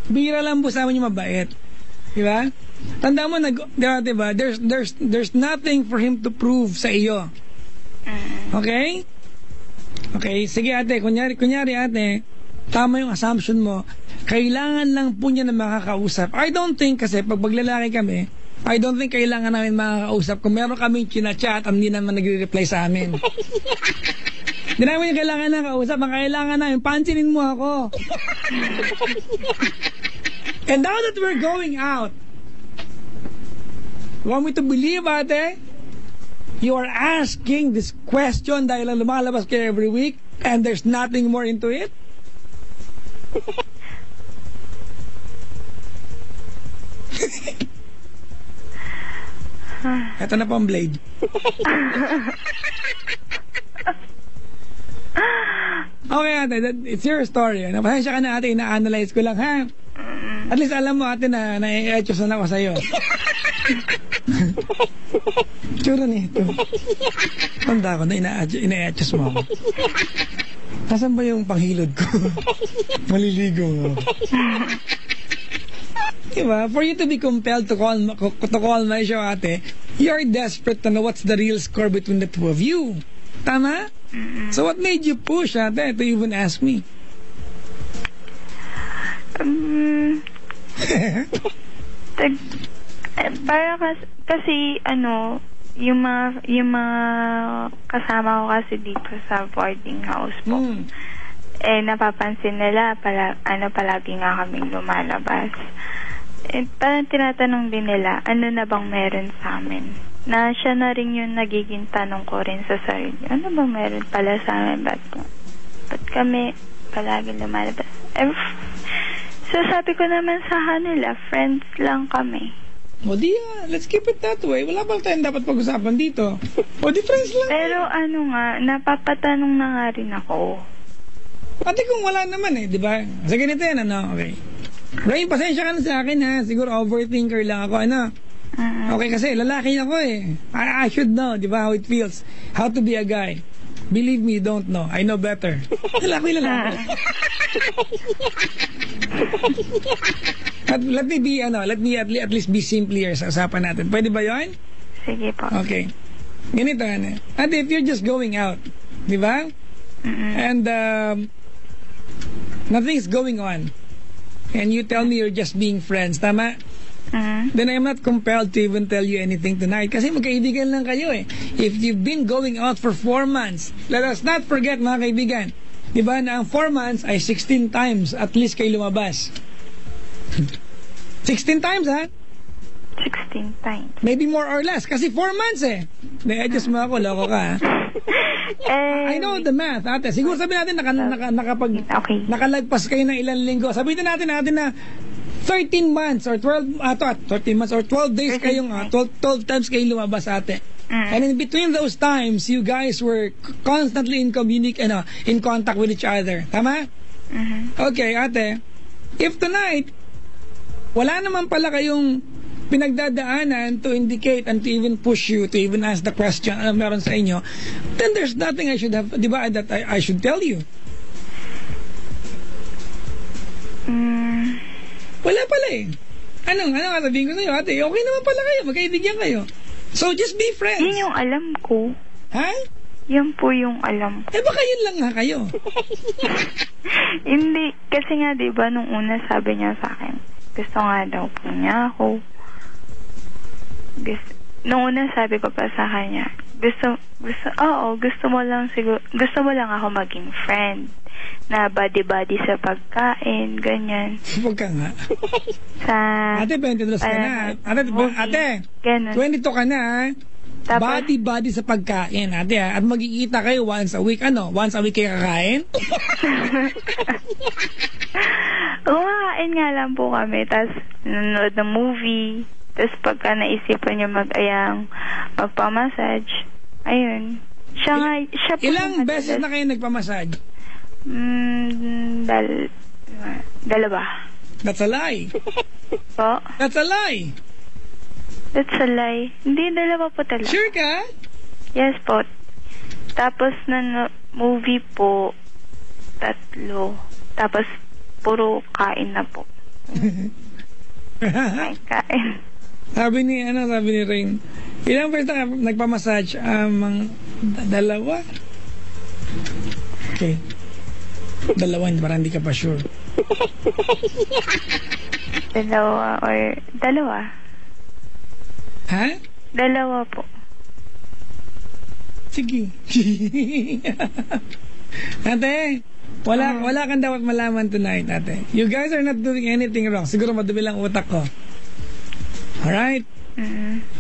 Bira lang po sa amin yung mabait. Di ba? Tanda mo, diba, there's nothing for him to prove sa iyo. Okay? Okay, sige ate, kunyari ate, tama yung assumption mo, kailangan lang po niya na makakausap. I don't think kasi pag maglalaki kami, I don't think kailangan namin makakausap. Kung meron kaming chinachat, hindi naman nagre-reply sa amin. Hindi namin yung kailangan na kausap, ang kailangan namin, pansinin mo ako. And now that we're going out, you want me to believe, ate? You are asking this question dahil lang lumalabas kayo every week and there's nothing more into it? Ito na pang blade. Okay, ate, it's your story. Napasensya ka na, ate, ina-analyze ko lang, ha? At least alam mo, ate, na nai-etchos na ako sa'yo. Tsura nito. Tanda ko na ina-etchos mo ako. Nasaan ba yung panghilod ko? Maliligo nga. Diba? For you to be compelled to call my show, ate, you're desperate to know what's the real score between the two of you. Tama? So what made you push, ate, to even ask me? Para kasi ano, yung mga kasama ko kasi dito sa boarding house po. Eh napapansin nila palagi nga kaming lumalabas. Eh, parang tinatanong din nila, ano na bang meron sa amin? Na siya na rin yung nagiging tanong ko rin sa sarili. Ano bang meron pala sa amin? Ba't kami palagi lumalabas? So sabi ko naman sa kanila, friends lang kami. O di, let's keep it that way. Wala pa tayong dapat pag-usapan dito. O di, friends lang. Pero ano nga, napapatanong na nga rin ako. Pati kung wala naman eh, di ba? Sa ganito yan, ano? Okay. Rain, pasensya ka na sa akin, ha? Siguro overthinker lang ako, ano? Okay, kasi lalaki ako eh. I should know, di ba, how it feels. How to be a guy. Believe me, you don't know. I know better. Lalaki. Let me at least be simpler sa usapan natin. Pwede ba yun? Sige po. Okay. Ganito, ano? At if you're just going out, di ba? And nothing's going on, and you tell me you're just being friends, tama? Then I'm not compelled to even tell you anything tonight kasi magkaibigan lang kayo eh. If you've been going out for 4 months, let us not forget, mga kaibigan, di ba, na ang 4 months ay 16 times at least kayo lumabas. 16 times, ha? 16 times. Maybe more or less kasi 4 months eh. Na-adjust mo ako, loko ka, ha? I know the math, ate. Siguro sabihin natin nakalagpas kayo ng ilang linggo. Sabihin natin na 13 months or 12 13 months or 12 days kayong 12 times kayong lumabas, ate. And in between those times, you guys were constantly in contact with each other. Tama? Okay, ate. If tonight wala naman pala kayong pinagdadaanan to indicate and to even push you to even ask the question ano meron sa inyo, then there's nothing I should have, di ba, that I should tell you. Wala pala eh. Ano sabihin ko sa'yo, ate, okay naman pala kayo, magkaibigan kayo. So just be friends. Yun yung alam ko. Ha? Yan po yung alam ko. Eh baka yun lang nga kayo. Hindi, kasi nga diba nung una sabi niya sa akin, gusto nga daw po niya ako. Nung una sabi ko pa sa kanya, gusto mo lang ako maging friend. Na body sa pagkain, ganyan. Huwag ka nga. Ate, 22 ka na. Ate, 22 ka na. Tapos, body sa pagkain, ate. At magkikita kayo once a week. Once a week kayo kakain? Kumakain nga lang po kami. Tapos, nanonood ng movie. Tapos, pagka naisipan niya magpamassage, ayun. Siya po ilang beses na kayo nagpamassage? Dalawa. That's a lie. Po? That's a lie. That's a lie. Hindi, dalawa po talaga. Sure ka? Yes po. Tapos movie po, 3. Tapos puro kain na po. Kain. Sabi ni Rain, ilang beses na nagpamassage? Dalawa. Okay. Dalawa, parang hindi ka pa sure. Dalawa. Ha? Dalawa po. Sige. Ate, wala kang dapat malaman tonight, ate. You guys are not doing anything wrong. Siguro madumi lang utak ko. Alright?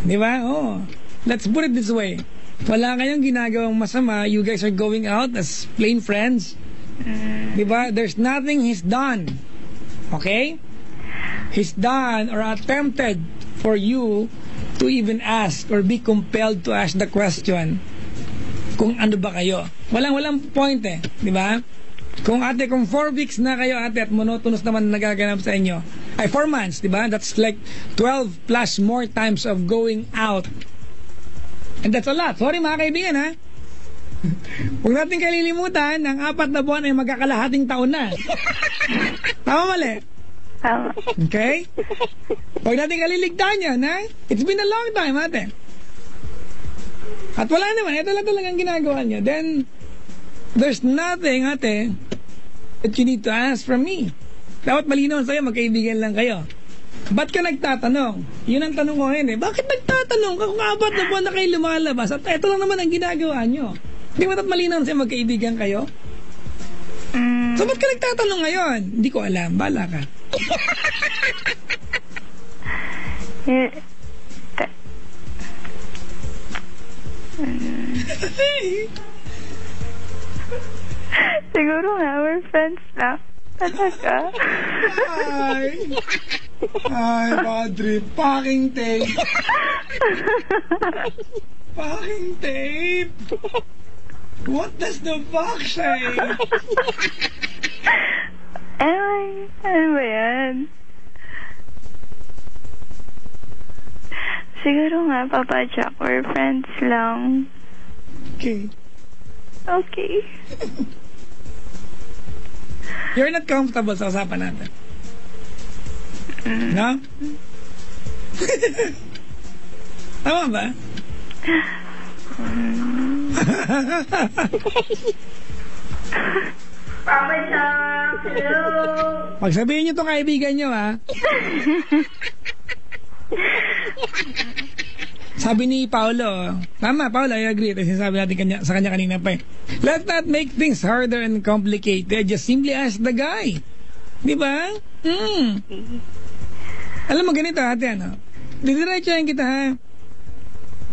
Di ba? Oh. Let's put it this way. Wala kayong ginagawang masama. You guys are going out as plain friends. Di ba? There's nothing he's done. Okay? He's done or attempted for you to even ask or be compelled to ask the question kung ano ba kayo. Walang point eh. Di ba? Kung 4 weeks na kayo ate at monotonous naman nagaganap sa inyo, ay 4 months, di ba? That's like 12 plus more times of going out. And that's a lot. Sorry mga kaibigan ha. Huwag natin kalilimutan, ang 4 na buwan ay magkakalahating taon na. Tama mali? Tama. Okay? Huwag natin kaliligtaan yan ha. It's been a long time ate. At wala naman, ito lang talagang ginagawa niya. Then, there's nothing ate that you need to ask from me. Dapat malinaw sa'yo, magkaibigan lang kayo. Ba't ka nagtatanong? Yun ang tanong ko ngayon eh. Bakit nagtatanong ka kung 4 na buwan na kayo lumalabas? At ito lang naman ang ginagawa nyo. Hindi mo dapat malinaw sa'yo, magkaibigan kayo? So ba't ka nagtatanong ngayon? Hindi ko alam, bala ka. Siguro nga, we're friends na. Talaga. Ay, Padre, packing tape. Packing tape. What does the fuck say? Ano ba yan? Siguro nga, Papa Jack, we're friends lang. Okay. Okay. You're not comfortable sa usapan natin. No? Tama ba? Papa Jack, hello! Pagsabihin nyo itong kaibigan nyo, ha? Sabi ni Paolo, tama, Paolo, I agree. Ito sinasabi natin sa kanya kanina pa eh. Let's not make things harder and complicated. Just simply ask the guy. Di ba? Alam mo ganito, ate, ano? Didiretsahin kita, ha?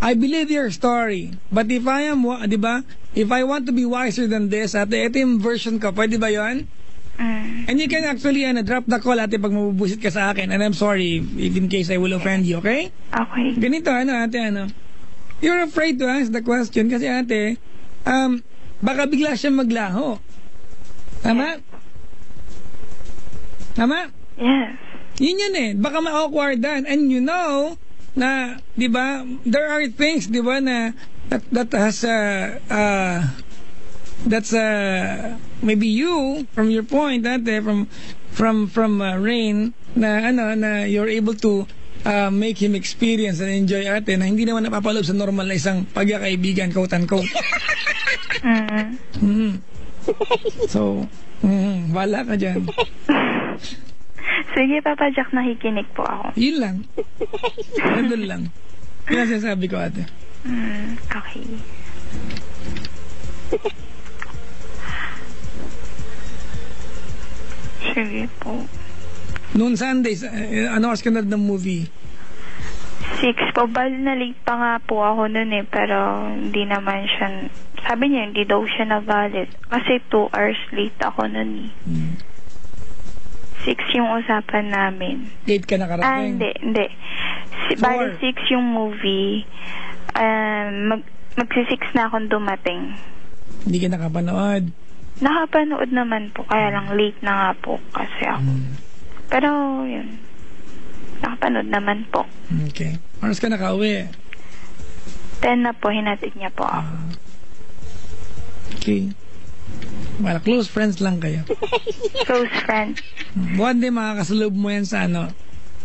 I believe your story. But if I am, di ba? If I want to be wiser than this, ate, ito yung version ko. Pwede ba yun? And you can actually drop the call ate pag mabubusit ka sa akin. And I'm sorry if in case I will offend you, okay? Okay. Ganito, ate, you're afraid to ask the question kasi ate, baka bigla siya maglaho. Tama? Tama? Yes. Yun eh. Baka ma-awkwardan. And you know, na, di ba, there are things, di ba, na, that has, that's maybe you from your point ate from Rain na na you're able to make him experience and enjoy ate na hindi naman napapaloob sa normal na isang pagkakaibigan quote unquote. So wala ka dyan. Sige Papa Jack, nakikinig po ako. Yun lang. Nandun lang. Yun ang sinasabi ko ate. Okay. Sige po. Noon Sundays, ano oras ka na ng movie? 6 po. Nalig pa nga po ako noon eh. Pero hindi naman siya, sabi niya hindi daw siya na valid. Kasi 2 hours late ako noon eh. 6 yung usapan namin. 8 ka nakarating? Hindi. Bali 6 yung movie. Magsi-6 na akong dumating. Hindi ka nakapanood? Nakapanood naman po, kaya lang late na nga po kasi ako. Pero, yun. Nakapanood naman po. Okay. Oras ka nakauwi? 10 na po, hinatid niya po ako. Okay. Well, close friends lang kayo. Close friend. One day makakasalub mo yan sa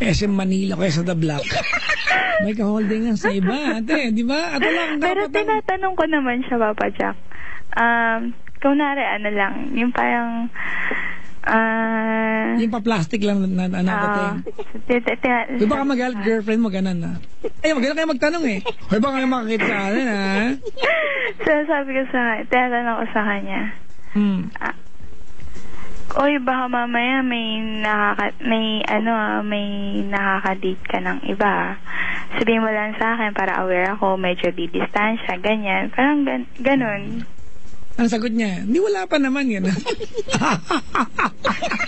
SM Manila kaya sa The Block. May ka-holdingan sa iba, ate. Di ba? At wala kang Pero karapatan. tinatanong ko naman siya, Papa Jack. Kunwari, lang, yung parang, Yung pa-plastic lang na dating. Di ba ka magalit girlfriend mo, ganun na? Ay, maganda kayo magtanong eh. Hoy, baka kayo makakita sa akin, ha? So, sabi ko tinatanong ko sa kanya, Oy, baka mamaya may nakaka-date ka ng iba. Sabihin mo lang sa akin para aware ako, medyo didistansya, ganyan. Parang ganun. Ang sagot niya, di wala pa naman yan.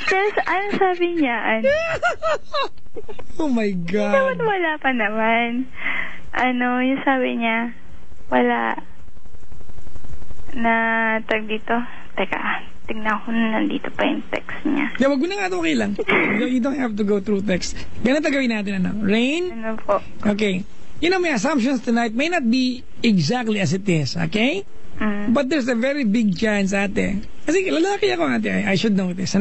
Tapos, ano sabi niya? Oh my God. Naman wala pa naman. Yung sabi niya, wala na tag dito. Teka, tignan ko na nandito pa yung text niya. Yeah, wag mo na nga ito, okay lang. You don't have to go through text. Ganito gawin natin, Rain? Ano po? Okay. My assumptions tonight may not be exactly as it is, okay? But there's a very big chance, ate. Kasi lalaki ako, ate. I should know this,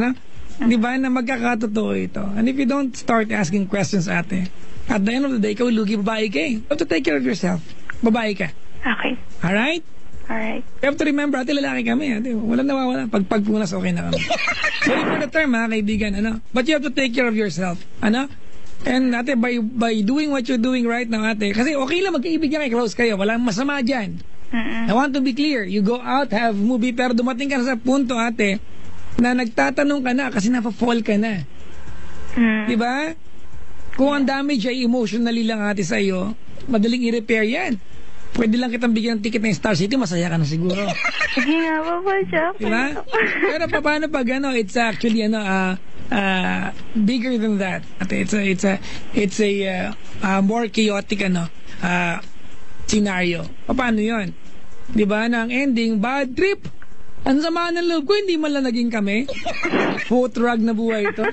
Di ba, na magkakatotoo ito. And if you don't start asking questions, ate, at the end of the day, ikaw lugi, babae ka eh. You have to take care of yourself. Babae ka. Okay. Alright? Alright. You have to remember, ate, lalaki kami. Ate, walang nawawala. Pagpunas, okay na kami. Sorry for the term, kaibigan. But you have to take care of yourself. And ate, by doing what you're doing right now, ate, kasi okay lang magkaibigan kayo, close kayo. Walang masama dyan. I want to be clear. You go out, have movie, pero dumating ka na sa punto, ate, na nagtatanong ka na kasi napafall ka na. Diba? Kung ang damage ay emotionally lang, ate, sa iyo, madaling i-repair yan. Pwede lang kitang bigyan ng ticket ng Star City, masaya ka na siguro. Sige nga, Papa Jack. Diba? Pero paano pag it's actually bigger than that. Ate, it's a more chaotic scenario. Paano yun? Diba? Na ang ending, bad trip. Ang sama ng loob ko, hindi man lang naging kami. Foot rug na buhay ito.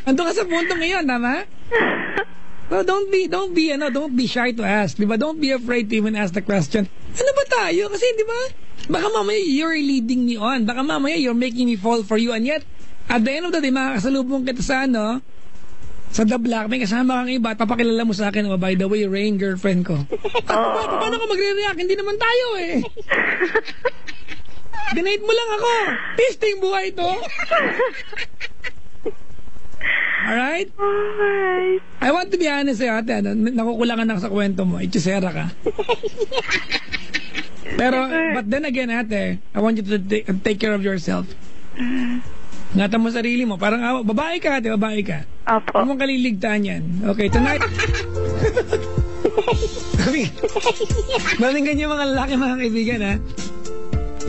Ando ka sa punto ngayon, tama? Well, don't be shy to ask. Diba? Don't be afraid to even ask the question. Ano ba tayo? Kasi, diba? Baka mamaya you're leading me on. Baka mamaya you're making me fall for you. And yet, at the end of the day, makakasalubong kita sa sa The Block, may kasama kang iba at papakilala mo sa akin, by the way, Rain, girlfriend ko. Paano ko magre-react? Hindi naman tayo eh. Dinate mo lang ako. Pisting buhay ito. Alright? Alright. I want to be honest sa'yo, ate. Nakukulangan ako sa kwento mo. Itchisera ka. Pero, but then again, ate, I want you to take care of yourself. Ingatan mo sarili mo. Parang, babae ka, ate, babae ka. Opo. Huwag mong kaliligtaan yan. Okay, tonight... Maling ganyan mga lalaki, mga kaibigan, ha?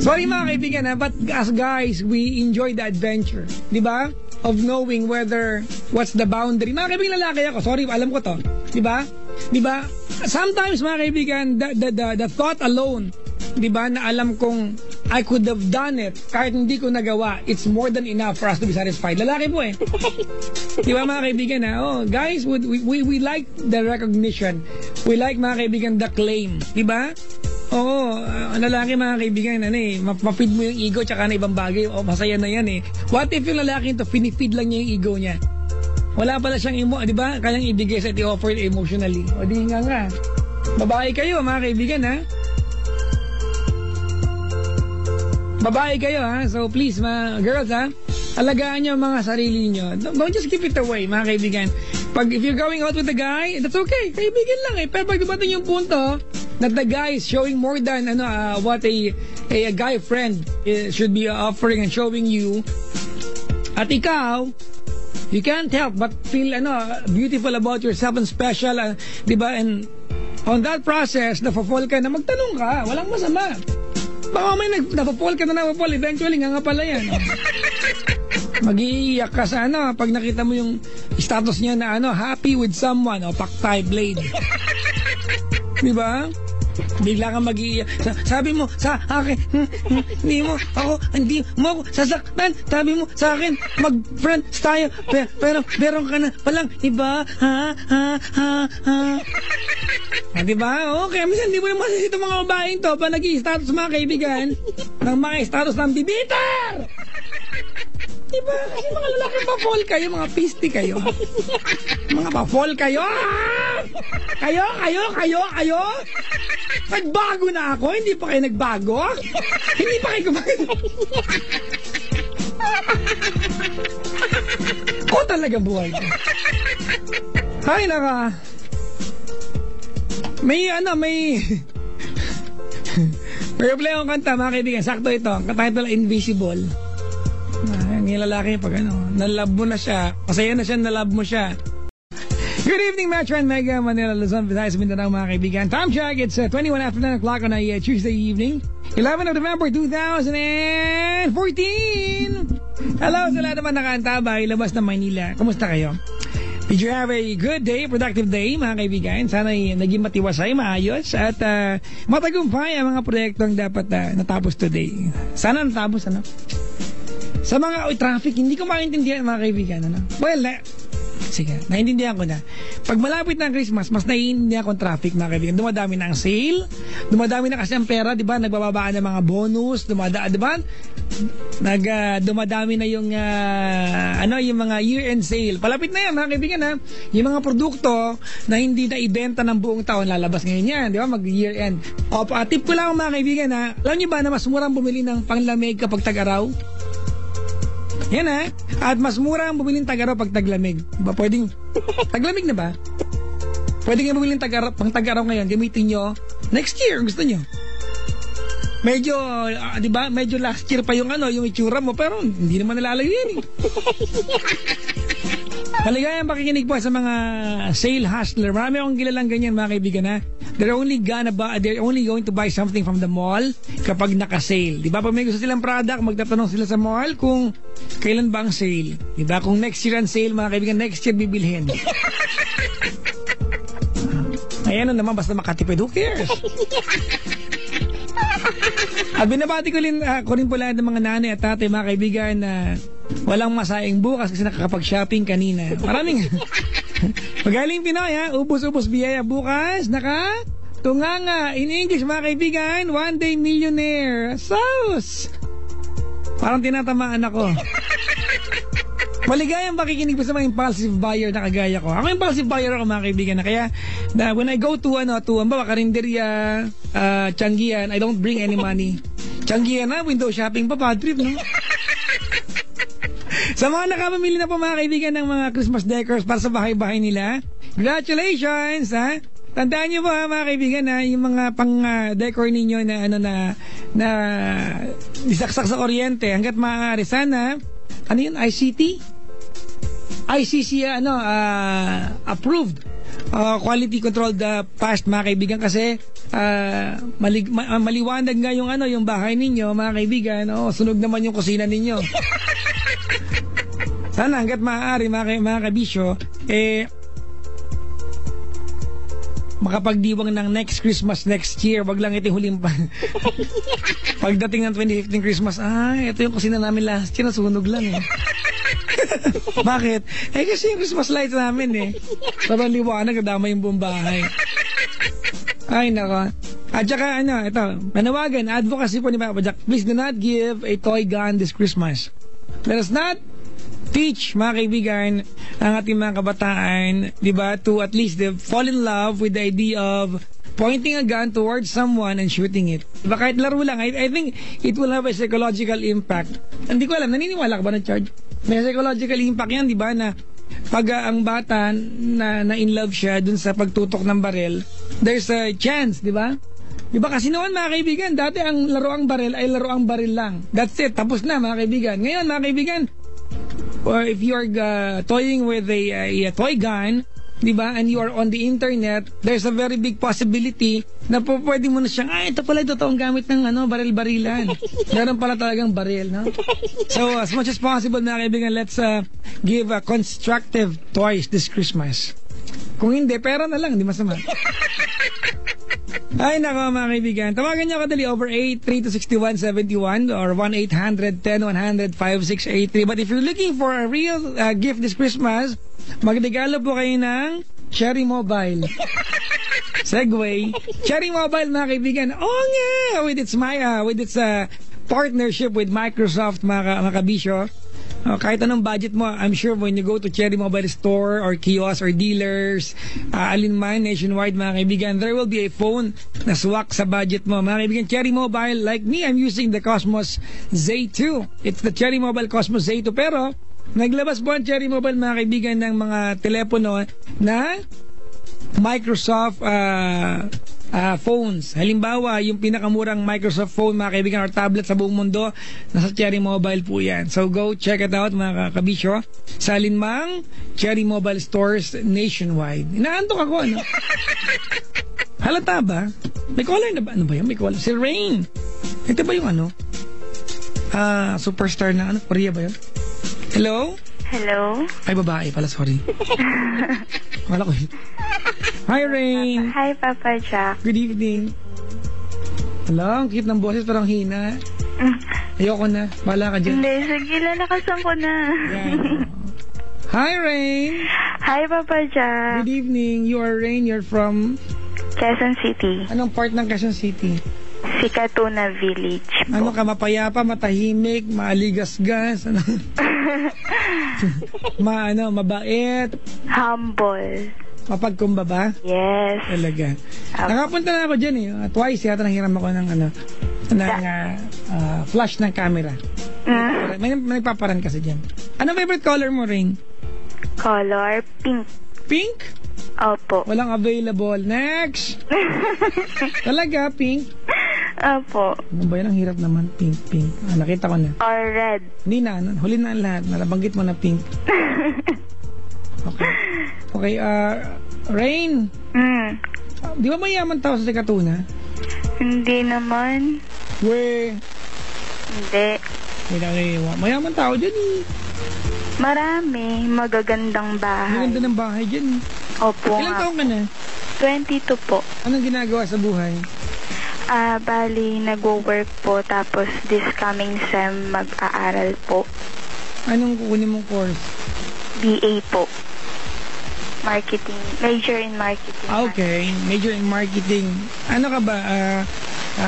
Sorry, mga kaibigan, ha? But as guys, we enjoy the adventure. Diba? Of knowing what's the boundary. Mga kaibigan, lalaki ako. Sorry, alam ko to. Diba? Diba? Sometimes, mga kaibigan, the thought alone, diba, na alam kong I could have done it kahit hindi ko nagawa, it's more than enough for us to be satisfied. Lalaki po eh. Diba, mga kaibigan, guys, we like the recognition. We like, mga kaibigan, the claim. Diba? Oo, lalaki, mga kaibigan, mapid mo yung ego tsaka na ibang bagay, masaya na yan eh. What if yung lalaki ito, finifeed lang niya yung ego niya? Wala pala siyang di ba? Kayang ibigay sa i-offer emotionally. O di nga. Babae kayo, mga kaibigan, Babae kayo, So please, mga girls, alagaan nyo mga sarili nyo. Don't just give it away, mga kaibigan. If you're going out with a guy, that's okay. Kaibigan lang eh. Pero pag dumating yung punto that the guy is showing more than what a guy friend should be offering and showing you, at ikaw, you can't help but feel beautiful about yourself and special, diba? And on that process, na-fall ka na, magtanong ka. Walang masama. Baka may napapol ka na eventually nga pala yan. Mag-iiyak ka sa pag nakita mo yung status niya na happy with someone o paktay blade. Diba? Bigla kang mag-iiyak. Sabi mo sa akin, hindi mo ako sasaktan. Sabi mo sa akin, mag-friends tayo. Pero meron ka na palang iba. Diba? Okay, minsan hindi mo naman ito mga babaeng to pa nag-i-status mga kaibigan ng mga status ng bibiter. Diba? Kasi mga lalaki pa-fall kayo, mga pisti kayo. Mga pa-fall kayo. Kayo. Nagbago na ako, hindi pa kayo nagbago. Hindi pa kayo kumain. Ako talaga buhay ko. Hay naka. May problema akong kanta mga kaibigan. Sakto ito, ang title Invisible. Yung lalaki pag nalove mo na siya, masaya na siya, nalove mo siya. Good evening, Metro and Mega Manila, Luzon, Visayas, Mindanao mga kaibigan. Time check, it's 21 after 9 o'clock on a Tuesday evening, 11 of November 2014. Hello sa lahat naman nakaantabay, labas ng Maynila. Kumusta kayo? Did you have a good day, productive day mga kaibigan? Sana naging matiwasay, maayos at matagumpay ang mga proyektong dapat natapos today. Sana natapos, Sa mga traffic, hindi ko maintindihan mga kaibigan, Well, sige, naiintindihan ko na. Pag malapit na ang Christmas, mas naiintindihan ko ang traffic mga kaibigan. Dumadami na ang sale, dumadami na kasi ang pera, di ba? Nagbababaan ng mga bonus, di ba? Dumadami na yung yung mga year-end sale. Palapit na yan mga kaibigan, Yung mga produkto na hindi na ibenta ng buong taon, lalabas ngayon yan, di ba? Mag-year-end. Tip ko lang mga kaibigan, alam niyo ba na mas murang bumili ng panglamig kapag tag-araw? Yan At mas mura ang bumili ng tag-araw pag taglamig. Diba pwedeng taglamig na ba? Pwede nga bumili ng pang tag-araw ngayon, gamitin nyo next year, gusto nyo. Medyo, di ba? Medyo last year pa yung yung itsura mo, pero hindi naman nalalayo yan Maligayang pakikinig po sa mga sale hustler. Marami akong kilalang ganyan mga kaibigan They're only going to buy something from the mall kapag naka-sale. Diba? Pag may gusto silang product, magtatanong sila sa mall kung kailan ba ang sale. Diba? Kung next year ang sale, mga kaibigan, next year bibilhin. Ayan naman, basta makatipid, who cares? At binabati ko rin po lahat ng mga nanay at tatay, mga kaibigan, na walang masaing bukas kasi nakakapag-shopping kanina. Maraming magaling Pinoy ubos-ubos biyaya bukas, tunganga. In English mga kaibigan, one day millionaire. Sauce! Parang tinatamaan ako. Maligayang pakikinig po sa mga impulsive buyer na kagaya ko. Ako impulsive buyer ako mga kaibigan kaya when I go to karinderya, Changian, I don't bring any money. Changian window shopping pa, bad trip, no? Sa mga nakapamili na po mga kaibigan ng mga Christmas decors para sa bahay-bahay nila, congratulations, Tandaan niyo ba mga kaibigan yung mga pang-decor ninyo na isaksak sa kuryente hanggat maaari sana, ICC approved, quality controlled past mga kaibigan kasi maliwanag nga yung bahay ninyo mga kaibigan, sunog naman yung kusina ninyo. Sana hanggat maaari mga kabisyo makapagdiwang ng next Christmas next year, wag lang ito huling pagdating ng 2015 Christmas, ito yung kusina namin last year, nasunog lang Bakit? Kasi yung Christmas lights namin sobrang liwanag, nadama yung buong bahay. Ay nako. At saka ito, manawagan, advocacy po ni Papa Jack, please do not give a toy gun this Christmas. Let us not teach mga kaibigan ang ating mga kabataan, di ba, to at least fall in love with the idea of pointing a gun towards someone and shooting it. Diba, kahit laro lang, I think it will have a psychological impact. Hindi ko alam, naniniwala ka ba ng charge? May psychological impact yan, di ba, na pag ang bata na in love siya dun sa pagtutok ng baril, there's a chance, di ba? Di ba kasi noon mga kaibigan, dati ang laroang baril ay laroang baril lang. That's it, tapos na mga kaibigan. Ngayon mga kaibigan, or if you are toying with a toy gun, di ba, and you are on the internet, there's a very big possibility na pwede mo na siyang, ito pala ito toong gamit ng baril-barilan. Meron pala talagang baril, no? So, as much as possible, mga kaibigan, let's give constructive toys this Christmas. Kung hindi, pera na lang, di masama. Ay, nako mga kaibigan. Tawagan niyo ako dali over 8326171 or 1-800-10-100-5683. But if you're looking for a real gift this Christmas, magregalo po kayo ng Cherry Mobile. Segway. Cherry Mobile mga kaibigan. Oo nga! With its partnership with Microsoft mga kabisyo. Kahit anong budget mo, I'm sure when you go to Cherry Mobile Store or kiosk or dealers, alinman, nationwide mga kaibigan, there will be a phone na swak sa budget mo. Mga kaibigan, Cherry Mobile, like me, I'm using the Cosmos Z2. It's the Cherry Mobile Cosmos Z2. Pero, naglabas po ang Cherry Mobile mga kaibigan ng mga telepono na Microsoft phones. Halimbawa, yung pinakamurang Microsoft phone, mga kaibigan, or tablet sa buong mundo, nasa Cherry Mobile po yan. So, go check it out, mga kabisyo, sa alinmang Cherry Mobile stores nationwide. Inaantok ako, ano? Halata ba? May caller na ba? Ano ba yan? May caller. Si Rain. Ito ba yung ano? Superstar na ano? Korea ba yun? Hello? Hello? Ay, babae pala, sorry. Wala ko yun. Hi, Rain. Hi, Papa Jack. Good evening. Hello, ang cute ng boses, parang hina. Ayoko na. Bahala ka dyan. Hindi, sige, lalakasan ko na. Yan. Hi, Rain. Hi, Papa Jack. Good evening. You are Rain. You're from... Quezon City. Anong part ng Quezon City? Sikatuna Village. Ano ka, mapayapa, matahimik, maaligasgas, ano? Mabait, Humble. mapagkumbaba? Yes. Talaga. Nakapunta na ako dyan eh. Twice yata nanghiram ako ng flash ng camera. May paparan kasi dyan. Ano favorite color mo, Rain? Color pink. Pink? Opo. Walang available. Next! Talaga, pink? Opo. Ano ba yan? Ang hirap naman. Pink. Nakita ko na. Or red. Hindi na. Huli na ang lahat. Nalabanggit mo na pink. Okay, Rain. Di ba mayaman tao sa Sikatuna? Hindi naman. Hindi. Mayaman tao dyan eh. Marami. Magagandang bahay. Maganda ng bahay dyan eh. Opo. Ilang taong ka na? 22 po. Anong ginagawa sa buhay? Bali, nagwo-work po. Tapos this coming sem, mag-aaral po. Anong kukunin mong course? BA po. Marketing. Major in marketing. Okay. Major in marketing. Ano ka ba?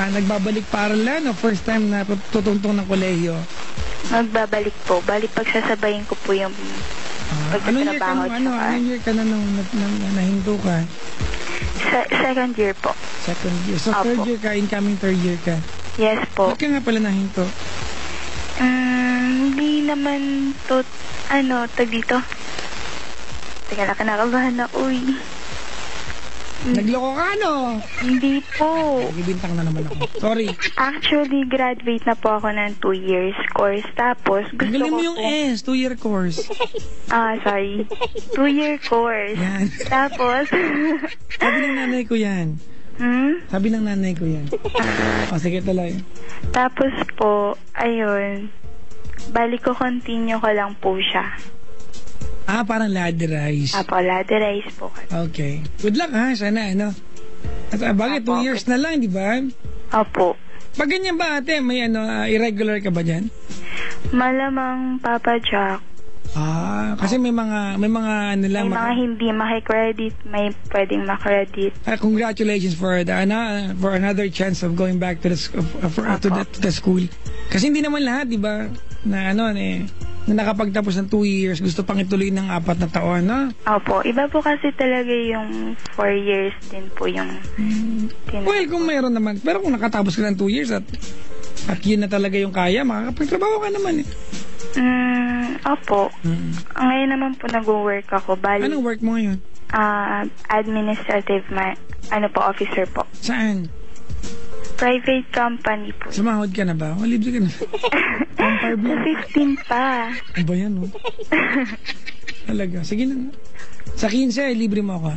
Nagbabalik paralan o first time na tutungtong ng kolehiyo? Magbabalik po. Bali, pagsasabayin ko po yung pagtatrabaho. Anong year ka na nung nahinto ka? Second year po. Second year. So, Opo. third year ka, incoming third year ka. Yes po. Ba't ka nga pala nahinto? Hindi naman to, tag dito. Teka lang, kinakabahan na, uy. Nagloko ka, no? Hindi po. Nagbibintang na naman ako. Sorry. Actually, graduate na po ako ng 2 years course. Tapos, gusto Galing ko mo yung po... S, 2-year course. Sorry. 2-year course. Yan. Tapos... Sabi ng nanay ko yan. Sabi ng nanay ko yan. Sige tuloy. Tapos po, ayun, balik ko continue ko lang po siya. Parang ladder-rise. Apo, ladder-rise po. Okay. Good luck ha, sana At bakit 2 years na lang, di ba? Opo. Pag ganyan ba ate, may irregular ka ba dyan? Malamang Papa Jack. Kasi may mga May mga hindi maki-credit, may pwedeng ma-credit. Congratulations for another chance of going back to the to the school. Kasi hindi naman lahat, di ba? Na na nakapagtapos ng 2 years, gusto pang ituloy ng 4 na taon, no? Opo, iba po kasi talaga yung 4 years din po yung Well, kung mayroon naman, pero kung nakatapos ka ng 2 years at yun na talaga yung kaya, makakapagtrabaho ka naman eh. Opo. Ngayon naman po nag-work ako. Bali, anong work mo ngayon? Administrative officer po. Saan? Private company po. Sumahod ka na ba? O, libre ka na. Sa 15 pa. Ano ba yan, no? Talaga. Sige na. Sa 15, libre mo ako.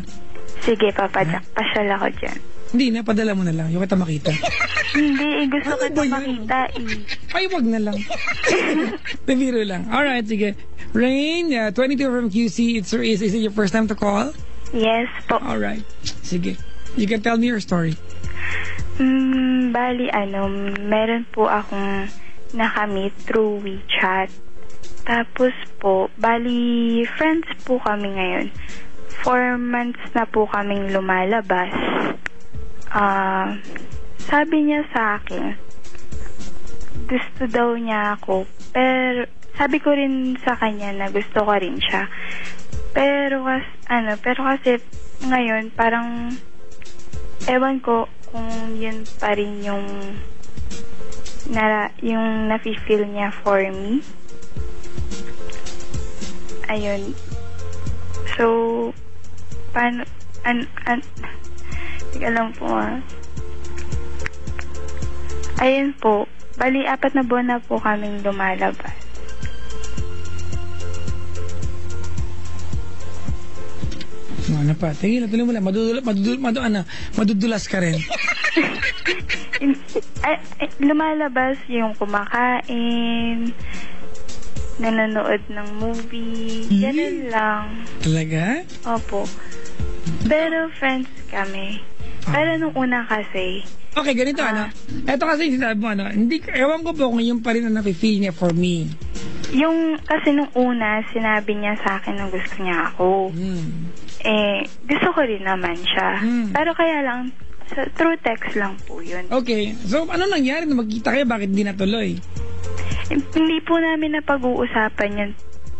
Sige, Papa Jack. Pasyal ako dyan. Hindi na, padala mo na lang. Yung kita makita. Hindi, gusto ko ito makita Ay, wag na lang. Biro lang. Alright, sige. Rain, 22 from QC. Is it your first time to call? Yes po. Alright. Sige. You can tell me your story. Bali, meron po akong nakamit through WeChat. Tapos po, bali, friends po kami ngayon. 4 months na po kaming lumalabas. Sabi niya sa akin, gusto daw niya ako. Pero, sabi ko rin sa kanya na gusto ko rin siya. Pero kasi ngayon, parang, ewan ko kung yun pa rin yung nafe-feel niya for me. Ayun. So, paano, teka lang po Ayun po, bali 4 na buwan na po kaming lumalabas. Ano pa? Tingin, tuloy mo lang. Madudulas ka rin. Lumalabas yung kumakain, nanonood ng movie, ganun lang. Talaga? Opo. Pero friends kami. Pero nung una kasi... Okay, ganito Ito kasi yung sinabi mo ewan ko po kung yung pa rin ang nafe-feel niya for me. Yung, kasi nung una, sinabi niya sa akin na gusto niya ako. Gusto ko rin naman siya. Pero kaya lang, through text lang po yun. Okay. So, ano nangyari na magkita kayo? Bakit hindi natuloy? Hindi po namin napag-uusapan yun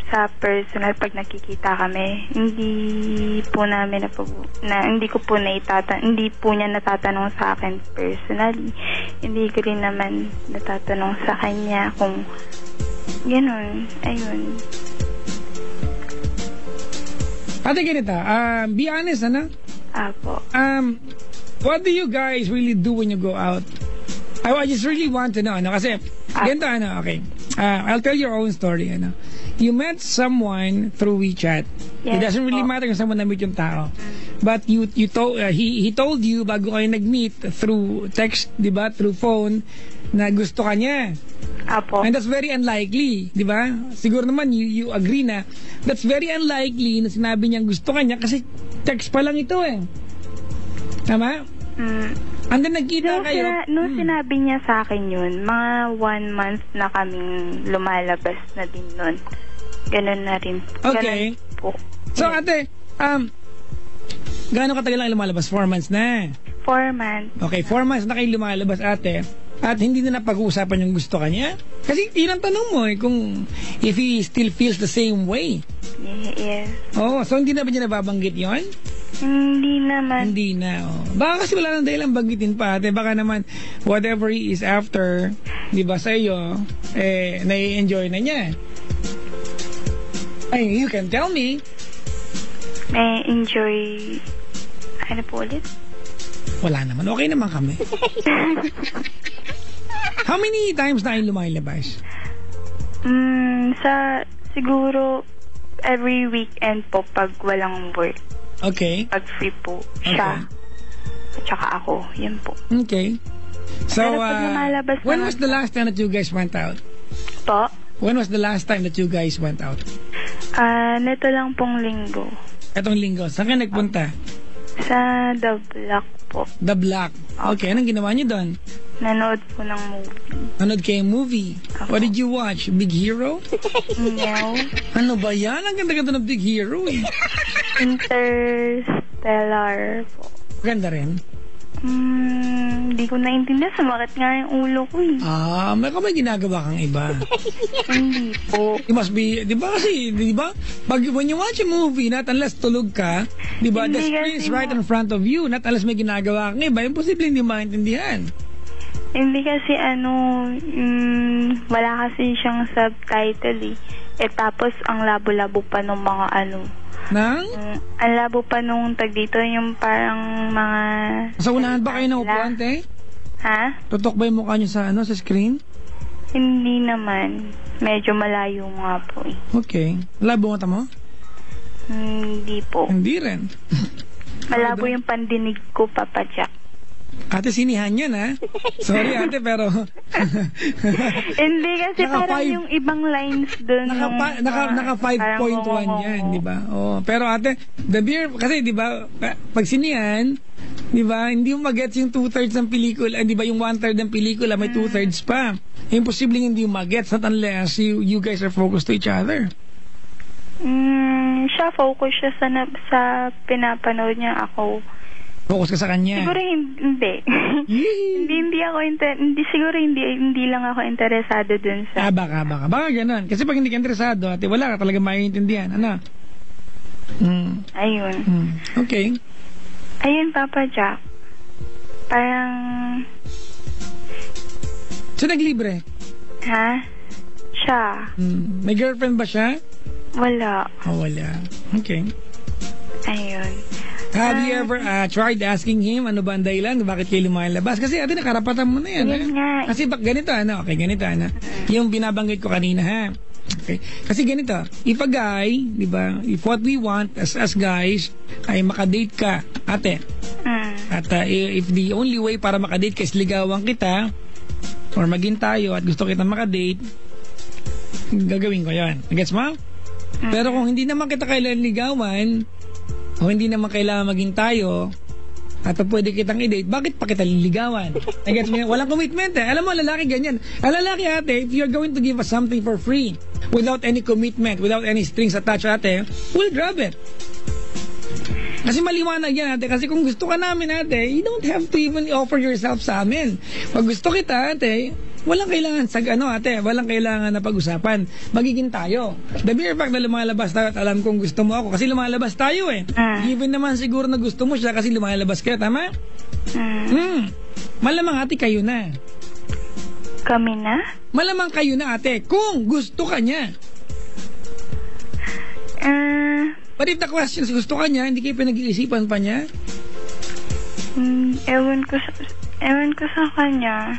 sa personal pag nakikita kami. Hindi po namin hindi po niya natatanong sa akin personally. Hindi ko rin naman natatanong sa kanya kung ganun. Ayun. Ate, ganito. Be honest, Apo. What do you guys really do when you go out? I just really want to know, kasi, ganito, okay. I'll tell your own story, You met someone through WeChat. Yes, it doesn't really matter kung saan mo na-meet yung tao. But he told you bago kayo nag-meet through text, di ba? Through phone, na gusto ka niya. Apo. And that's very unlikely, di ba? Siguro naman you agree na that's very unlikely na sinabi niyang gusto ka niya kasi text pa lang ito Tama? And then nagkita kayo. Nung sinabi niya sa akin yun, mga 1 month na kaming lumalabas na din nun. Ganun na rin. Okay. Ganun po. So ate, gaano katagal lang lumalabas? 4 months na. 4 months. Okay, 4 months na kayo lumalabas, ate. At hindi na napag-uusapan yung gusto ka niya? Kasi yun ang tanong mo kung if he still feels the same way. Yes. So hindi na ba niya nababanggit yon? Hindi naman. Hindi na, Baka kasi wala nang dahilang banggitin pa, ate. Baka naman, whatever he is after, di ba, sa iyo, nai-enjoy na niya. Ay, you can tell me. May enjoy... Ano po ulit? Wala naman. Okay naman kami. How many times na kayo lumalabas? Siguro, every weekend po pag walang work. Okay. Pag free po siya. At saka ako. Yun po. Okay. So, pero pag lumalabas when was the last time that you guys went out? Po? When was the last time that you guys went out? Neto lang pong linggo. Etong linggo. Saan ka nagpunta? Sa The Block po. The Block. Okay. Anong ginawa niyo doon? Nanood po ng movie. Nanood kayo movie? Ako. What did you watch? Big Hero? No. Ano ba yan? Ang ganda-ganda ng Big Hero Interstellar po. Ganda rin. Hindi ko naintindihan. Sumakit nga yung ulo ko May ginagawa kang iba. Hindi po. It must be, di ba kasi, di ba? When you watch a movie, not unless tulog ka, di ba? The screen is right in front of you. Not unless may ginagawa kang iba. Imposible hindi maintindihan. Hindi kasi wala kasi siyang subtitle tapos ang labo-labo pa nung mga Nang? Ang labo pa nung dito, yung parang mga... Sa unahan ba kayo na upuan, te? Ha? Tutok ba yung mukha nyo sa screen? Hindi naman. Medyo malayo nga po Okay. Labo nga mo? Hindi po. Hindi rin. Malabo yung pandinig ko, Papa Jack. Ate, sinihan yan, Sorry, ate, pero... Hindi kasi parang yung ibang lines doon. Naka 5.1 yan, di ba? Pero ate, the beer, kasi di ba, pag sinihan, Di ba? Hindi mo magets yung 2/3 ng pelikula. Di ba yung 1/3 ng pelikula, may 2/3 pa. Imposibleng hindi mo magets not unless you guys are focused to each other. Siya, focus siya sa pinapanood niya ako. Focus ka sa kanya. Siguro hindi. hindi lang ako interesado dun sa... Baka ganun. Kasi pag hindi ka interesado, ate, wala ka talaga maiintindihan. Ano? Ayun. Okay. Ayun, Papa Jack. Parang... So, naglibre? Ha? Siya. May girlfriend ba siya? Wala. Wala. Okay. Ayun. Have you ever tried asking him ano ba ang dahilan? Bakit kayo lumalabas? Kasi ate, nakarapatan mo na yan. Yan nga. Kasi ganito, ano? Okay, ganito, ano? Yung binabanggit ko kanina, ha? Okay. Kasi ganito, if a guy, di ba, if what we want as guys ay makadate ka, ate. At if the only way para makadate ka is ligawan kita, or maging tayo at gusto kita makadate, gagawin ko yan. Gets mo? Pero kung hindi naman kita kailangan ligawan, o hindi naman kailangan maging tayo, at pwede kitang i-date, bakit pa kita liligawan? Gets mo? Walang commitment eh. Alam mo, lalaki ganyan. Ang lalaki ate, if you're going to give us something for free, without any commitment, without any strings attached ate, we'll grab it. Kasi maliwanag yan ate. Kasi kung gusto ka namin ate, you don't have to even offer yourself sa amin. Pag gusto kita ate, walang kailangan walang kailangan na pag-usapan. Magiging tayo. The mere fact na lumalabas tayo at alam kong gusto mo ako kasi lumalabas tayo eh. Given naman siguro na gusto mo siya kasi lumalabas kayo, tama? Malamang ate kayo na. Kami na? Malamang kayo na ate kung gusto ka niya. But if the question is gusto ka niya, hindi kayo pinag-iisipan pa niya? Ewan ko sa kanya.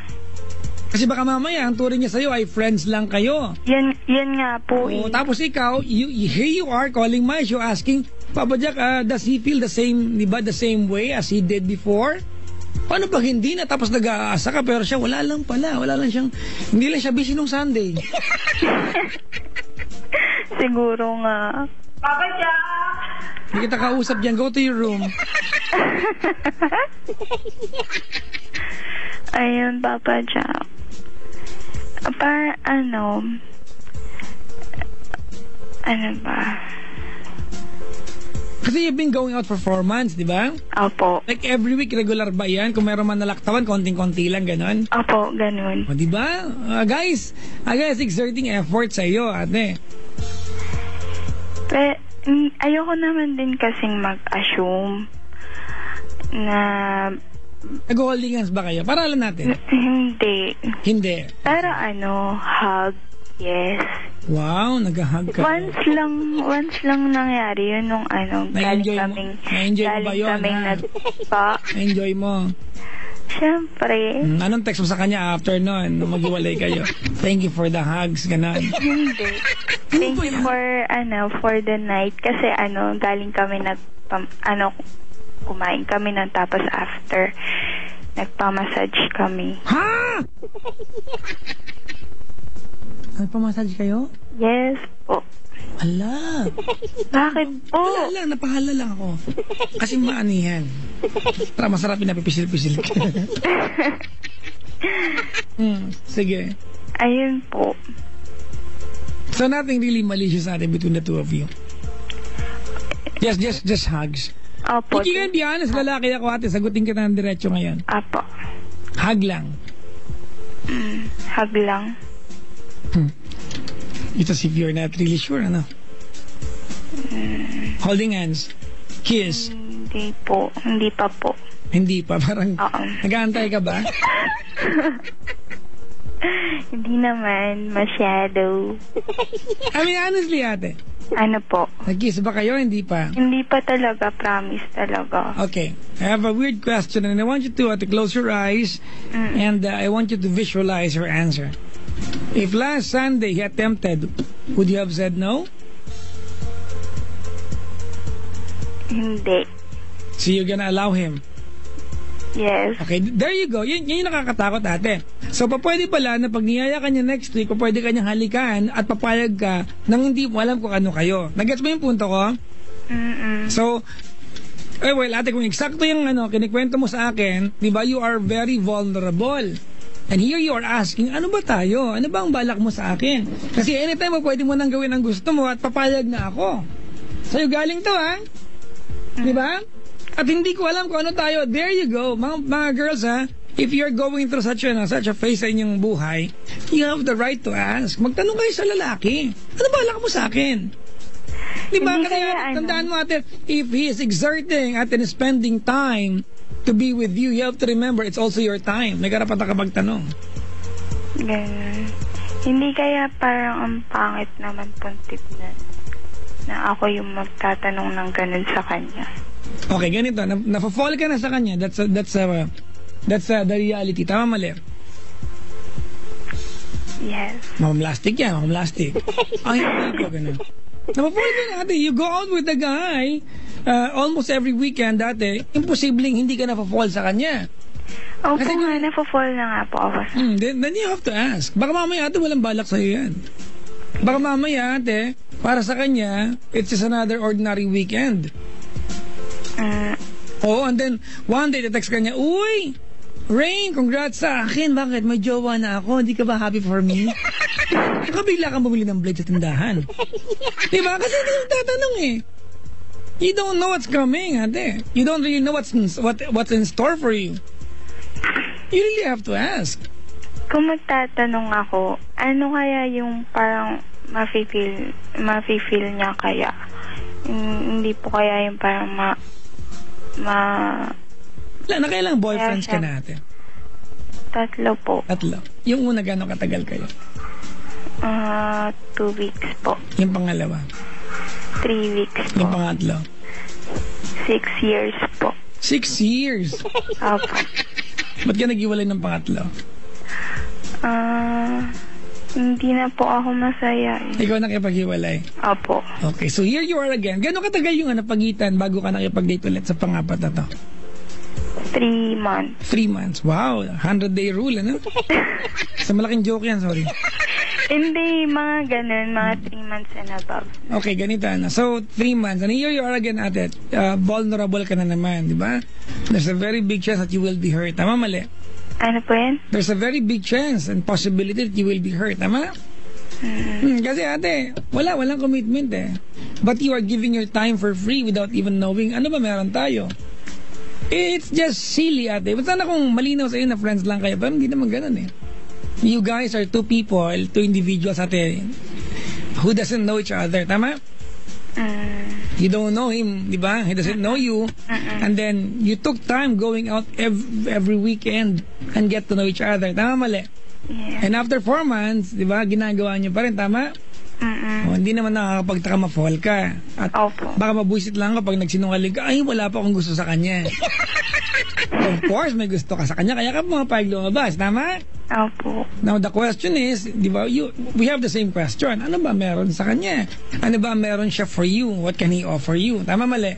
Kasi baka mamaya, ang turing niya sa'yo ay friends lang kayo. Yan nga po. Tapos ikaw, here you are calling Maisho asking, Papa Jack, does he feel the same, di ba, the same way as he did before? Paano pag hindi na, tapos nag-aasa ka, pero siya wala lang siyang, hindi lang siya busy nung Sunday. Siguro nga. Papa Jack! Hindi kita kausap dyan, go to your room. Ayun, Papa Jack. Ano ba? Kasi you've been going out for 4 months, di ba? Opo. Like every week, regular ba yan? Kung mayroon man nalaktawan, konting-konti lang, ganon? Opo, ganon. O, di ba? Guys, exerting effort sa iyo, ate. Ayoko naman din kasing mag-assume na... Nag-holding hands ba kayo? Para alam natin. Hindi. Pero hug, yes. Wow, nag-hug ka. Once lang nangyari yun nung Na-enjoy mo ba yun? Na-enjoy mo? Siyempre. Anong text mo sa kanya after nun, nung mag-iwalay kayo? Thank you for the hugs, ganon. Hindi. Thank you for the night. Kasi galing kami kumain kami nun, tapos after, nagpamassage kami. Ha? Nagpamassage kayo? Yes po. Ala. Bakit po? Wala lang, napahala lang ako. Kasi maanihan. Tara, masarap yung napipisil-pisil. Sige. Ayun po. So nothing really malicious natin between the two of you. Just hugs. Opo. Hindi ka be honest, lalaki ako ate, sagutin kita ng diretso ngayon. Opo. Hug lang. Hug lang. It's as if you're not really sure, ano? Holding hands. Kiss. Hindi po. Hindi pa po. Hindi pa, parang nag-aantay ka ba? Hindi naman masyado. I mean, honestly ate. Ano po? Nag-kiss ba kayo? Hindi pa? Hindi pa talaga, promise talaga. Okay. I have a weird question and I want you to close your eyes and I want you to visualize your answer. If last Sunday he attempted, would you have said no? Hindi. So you're gonna allow him? Yes. Okay, there you go. Yun yung nakakatakot ate. So pwede pala na pag niyaya ka niya next week, pwede ka niyang halikan at papayag ka nang hindi mo alam kung ano kayo. Nagets mo yung punto ko? Mm-mm. So, Eh, well, ate, kung eksakto yung kinikwento mo sa akin, di ba, you are very vulnerable. And here you are asking, ano ba tayo? Ano ba ang balak mo sa akin? Kasi anytime mo, pwede mo nang gawin ang gusto mo at papayag na ako. Sa'yo galing to, ha? Di ba? At hindi ko alam kung ano tayo. There you go. Mga girls, ha? If you're going through such a phase sa inyong buhay, you have the right to ask. Magtanong kayo sa lalaki. Ano balak mo sa akin? Di ba? Kasi tandaan mo, ate, if he is exerting at spending time to be with you, you have to remember, it's also your time. May karapatan ka magtanong. Ganun. Hindi kaya parang ang pangit naman pong tip na ako yung magtatanong ng ganun sa kanya. Okay, ganito. Nafa-fall ka na sa kanya. That's the reality. Tama, mali? Yes. Mamamlastic yan, mamamlastic. Ay, ito, ganun. Nafa-fall ka na, ate. You go out with the guy almost every weekend, ate. Imposibleng hindi ka nafa-fall sa kanya. Opo nga, nafa-fall na nga po ako. Then you have to ask. Baka mamaya, ate, walang balak sa'yo yan. Baka mamaya, ate, para sa kanya, it's just another ordinary weekend. And then, one day, text ka niya, uy, Rain, congrats sa akin. Bakit? May jowa na ako. Hindi ka ba happy for me? Baka bigla kang bumili ng blade sa tindahan. Diba? Kasi hindi mo tatanong eh. You don't know what's coming, ate. You don't really know what's in store for you. You really have to ask. Kung magtatanong ako, ano kaya yung parang mafe-feel niya kaya? Hindi po kaya yung parang Wala na, kailang boyfriends ka na, ate? 3 po. 3. Yung una, gano'ng katagal kayo? 2 weeks po. Yung pangalawa? 3 weeks po. Yung pangatlo? 6 years po. 6 years? Opo. Ba't ka nag-iwalay ng pangatlo? Hindi na po ako masaya eh. Ikaw nakipag-iwalay? Opo. Okay, so here you are again. Gano'ng katagal yung pagitan bago ka nakipag-date ulit sa pangapat na to? 3 months. 3 months. Wow, 100-day rule, ano? Sa malaking joke yan, sorry. Hindi, mga ganun, mga 3 months and above. Okay, ganito na. So, 3 months. And here you are again, ate. Vulnerable ka na naman, di ba? There's a very big chance that you will be hurt. Tama, mali? Ano po yan? There's a very big chance and possibility that you will be hurt. Tama? Kasi ate, walang commitment eh. But you are giving your time for free without even knowing ano ba meron tayo. It's just silly, ate. But sana kung malinaw sa'yo na friends lang kayo, pero hindi naman ganun eh. You guys are 2 people, 2 individuals, ate, who doesn't know each other. Tama? You don't know him, di ba? He doesn't know you. And then, you took time going out every weekend and get to know each other. Tama, mali? Yeah. And after 4 months, di ba, ginagawa niyo pa rin, tama? Hindi naman nakakapagtaka ma-fall ka. At baka mabuisit lang kapag nagsinungaling ka, ay, wala pa akong gusto sa kanya. Of course, may gusto ka sa kanya, kaya ka pumapayag lumabas, tama? Opo. Now, the question is, di ba, we have the same question. Ano ba meron sa kanya? Ano ba meron siya for you? What can he offer you? Tama, mali?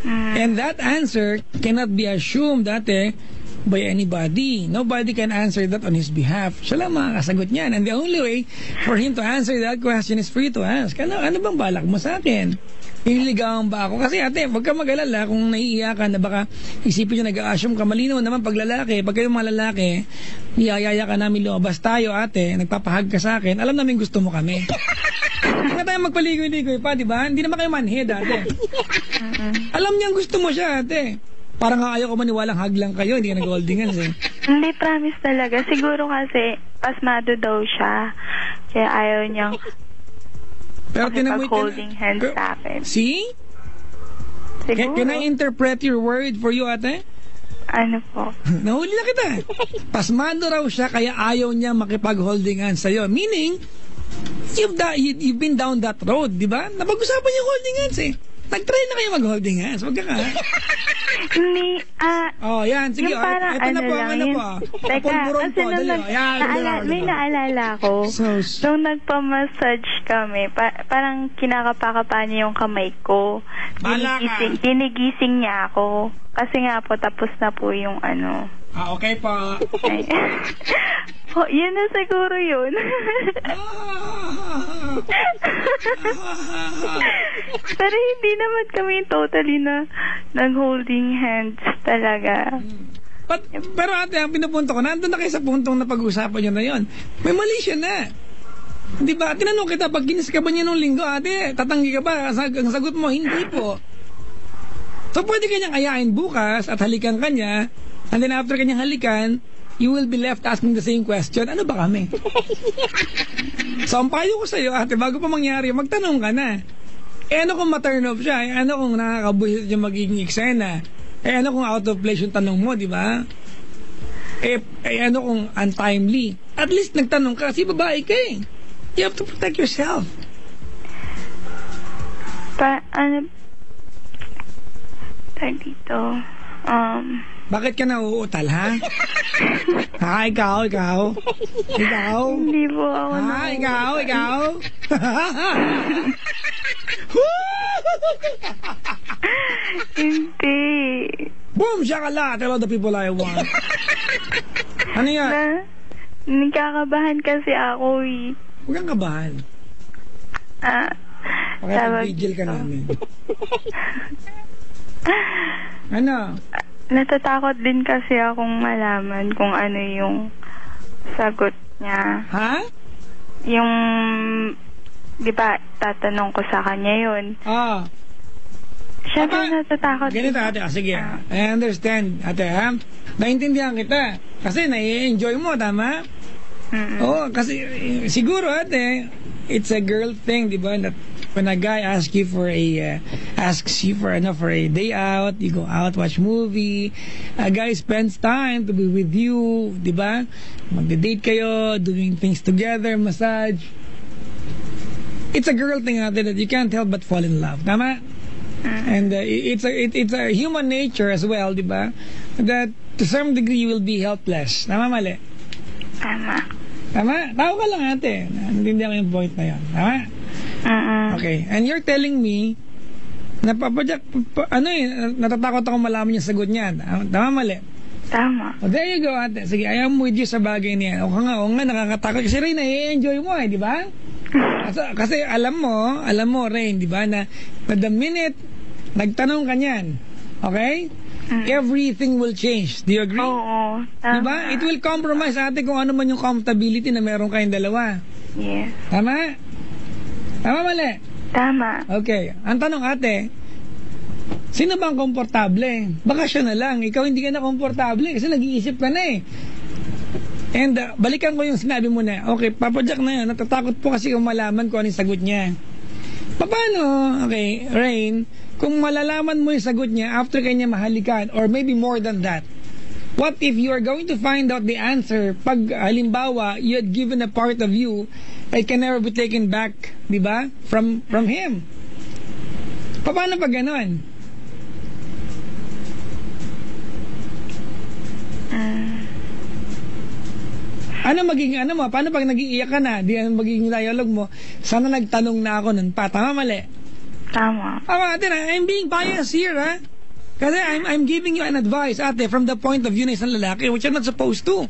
And that answer cannot be assumed, ate, by anybody. Nobody can answer that on his behalf. Siya lang makakasagot niyan. And the only way for him to answer that question is for you to ask, ano bang balak mo sa akin? Nililigawan ba ako? Kasi ate, wag ka mag-alala kung naiiyakan na baka isipin nyo nag-a-assume ka. Malinaw naman pag lalaki, pag kayong mga lalaki, niyayaya ka namin lumabas tayo, ate, nagpapahag ka sa akin, alam namin gusto mo kami. Hindi na tayo magpaligoy-ligoy pa, di ba? Hindi naman kayo manhead, ate. Alam niyang gusto mo siya, ate. Parang nga ayaw ko maniwalang hag lang kayo, hindi ka nag-holding hands eh. Hindi, promise talaga. Siguro kasi pasmado daw siya. Kaya ayaw niyang holding hands sa akin. See? Siguro. Can I interpret your word for you, ate? Ano po? Nahuli na kita. Pasmado raw siya kaya ayaw niya makipag-holding hands sa'yo. Meaning, you've been down that road, di ba? Napag-usapan yung holding hands eh. Nag-try na kayo mag-holding hands. Wag ka. Hindi, yan. Sige, yung parang ito na po, ano po. Teka, kasi nung may naalala ko, nung nagpa-massage kami, parang kinakapa-kapa niya yung kamay ko. Ginigising niya ako. Kasi nga po, tapos na po yung ano. Okay pa. Yun na siguro yun. Pero hindi naman kami totally na nag-holding hands talaga. Pero ate, ang pinupunto ko, nandun na kayo sa puntong na pag-usapan nyo na yon. May mali siya na. Di ba? Tinanong kita, pag kinis ka ba niya nung linggo, ate, tatanggi ka ba? Ang sagot mo, hindi po. So, pwede kanyang ayain bukas at halikan kanya, and then after kanyang halikan, you will be left asking the same question. Ano ba kami? So, ang payo ko sa'yo, ate, bago pa mangyari, magtanong ka na. Ano kung ma-turn off siya? Ano kung nakakabuhisit yung magiging eksena? Ano kung out of place yung tanong mo, di ba? Ano kung untimely? At least nagtanong ka kasi babae ka eh. You have to protect yourself. Dito, Bakit ka nauutal, ha? Ha, ikaw? hindi po ako Ha, ikaw? Hindi. Boom, shakala! Tell all the people I want. Ano yan? Nagkakabahan kasi ako eh. Huwag kang kabahan. Pakipag-vigil ka namin. Ano? Natatakot din kasi akong malaman kung ano yung sagot niya. Ha? Yung, di ba, tatanong ko sa kanya yun. Siyempre natatakot. Ganito ate, sige. I understand, ate, ha? Naintindihan kita. Kasi nai-enjoy mo, tama? Oo, kasi siguro ate, it's a girl thing, di ba? That when a guy asks you for a day out, you go out, watch movie, a guy spends time to be with you, di ba? Magde-date kayo, doing things together, massage. It's a girl thing ate that you can't help but fall in love, tama? And it's a human nature as well, di ba? That to some degree you will be helpless. Tama, mali? Tama? Tao ka lang ate. Naintindihan ko yung point na yun. Tama? Okay. And you're telling me na natatakot ako malaman yung sagot niya. Tama, mali? Tama. Oh, there you go ate. Sige, I am with you sa bagay niya. O nga, nakakatakot. Kasi Rain, i-enjoy mo di ba? Kasi alam mo Rain, di ba, na the minute nagtanong ka niyan, okay? Everything will change. Do you agree? Oo. Diba? It will compromise ate kung ano man yung comfortability na meron kayong dalawa. Yes. Tama? Tama, mali? Tama. Okay. Ang tanong ate, sino bang komportable? Baka siya na lang. Ikaw hindi ka na komportable kasi nag-iisip ka na eh. And balikan ko yung sinabi mo na, okay, Papa Jack na yun, natatakot po kasi kung malaman ko ano yung sagot niya. Paano, okay, Rain, kung malalaman mo yung sagot niya after kanya mahalikan, or maybe more than that, what if you are going to find out the answer pag halimbawa you had given a part of you that can never be taken back, di ba, from him? Paano pag ganon? Paano pag nag-iiyak ka na, di ano magiging dialogue mo, sana nagtanong na ako nun pa, tama, mali? Tama. Ate, I'm being biased here, ha? Kasi I'm giving you an advice, ate, from the point of view ng isang lalaki, which you're not supposed to.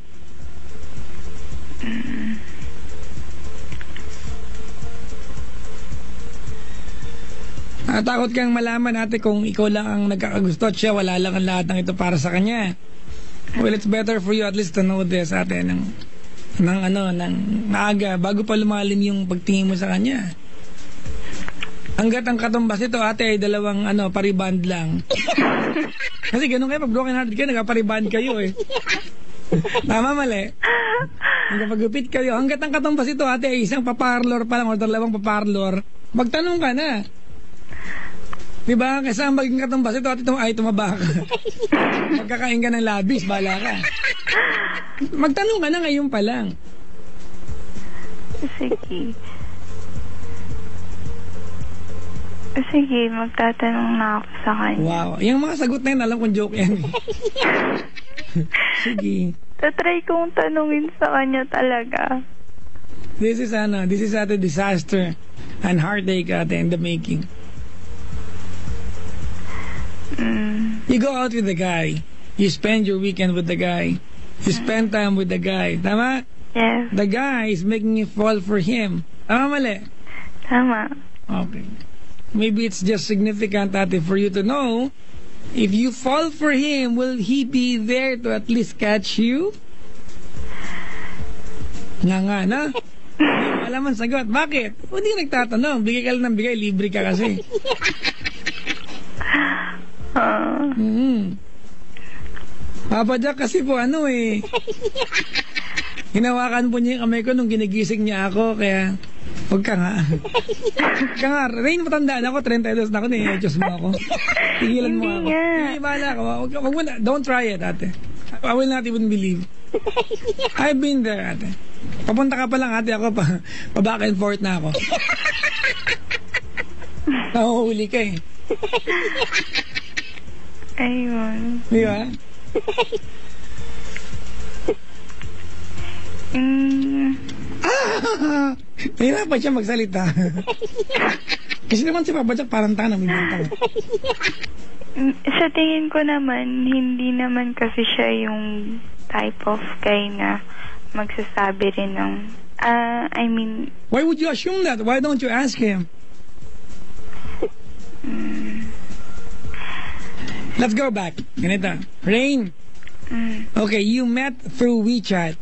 Takot kang malaman, ate, kung ikaw lang ang nagkakagusto at siya, wala lang ang lahat ng ito para sa kanya. Well, it's better for you at least to know this, ate, ng maaga, bago pa lumalim yung pagtingin mo sa kanya. Hanggat ang katumbas ito, ate, ay dalawang pariband lang. Kasi ganun kayo, pag broken hearted kayo, nagpapariband kayo eh. Tama, mali? Nagpagupit kayo. Hanggat ang katumbas ito, ate, ay isang paparlor pa lang o dalawang paparlor, magtanong ka na. Diba? Kasi ang maging katumbas ito, ate, tumaba ka. Magkakain ka ng labis, bala ka. Magtanong ka na ngayon pa lang. Sige, magtatanong na ako sa kanya. Wow. Yung mga sagot na yun, alam kong joke yan. Sige. Tatry kong tanungin sa kanya talaga. This is ate disaster and heartache ate in the making. You go out with the guy. You spend your weekend with the guy. You spend time with the guy. Tama? Yes. The guy is making you fall for him. Tama, mali? Tama. Okay. maybe it's just significant, ate, for you to know, if you fall for him, will he be there to at least catch you? Nga na. Alam ang sagot. Bakit? O di nagtatanong. Bigay ka lang ng bigay. Libre ka kasi. Papa Jack kasi po hinawakan po niya yung kamay ko nung ginigising niya ako. Kaya huwag ka nga. Huwag ka nga. Rain, matandaan ako. 32 na ako. Niyechos mo ako. Tigilan mo ako. Hindi, bahala ka. Huwag mo na. Don't try it, ate. I will not even believe. I've been there, ate. Papunta ka pa lang, ate. Ako pa back and forth na ako. Nahuhuli ka eh. Ayun. Di ba? Nahirapan siya magsalita. Kasi naman si Papa Jack parang tanang bintang. Sa tingin ko naman, hindi naman kasi siya yung type of guy na magsasabi rin ng, I mean... Why would you assume that? Why don't you ask him? Let's go back. Ganito. Rain. Okay, you met through WeChat.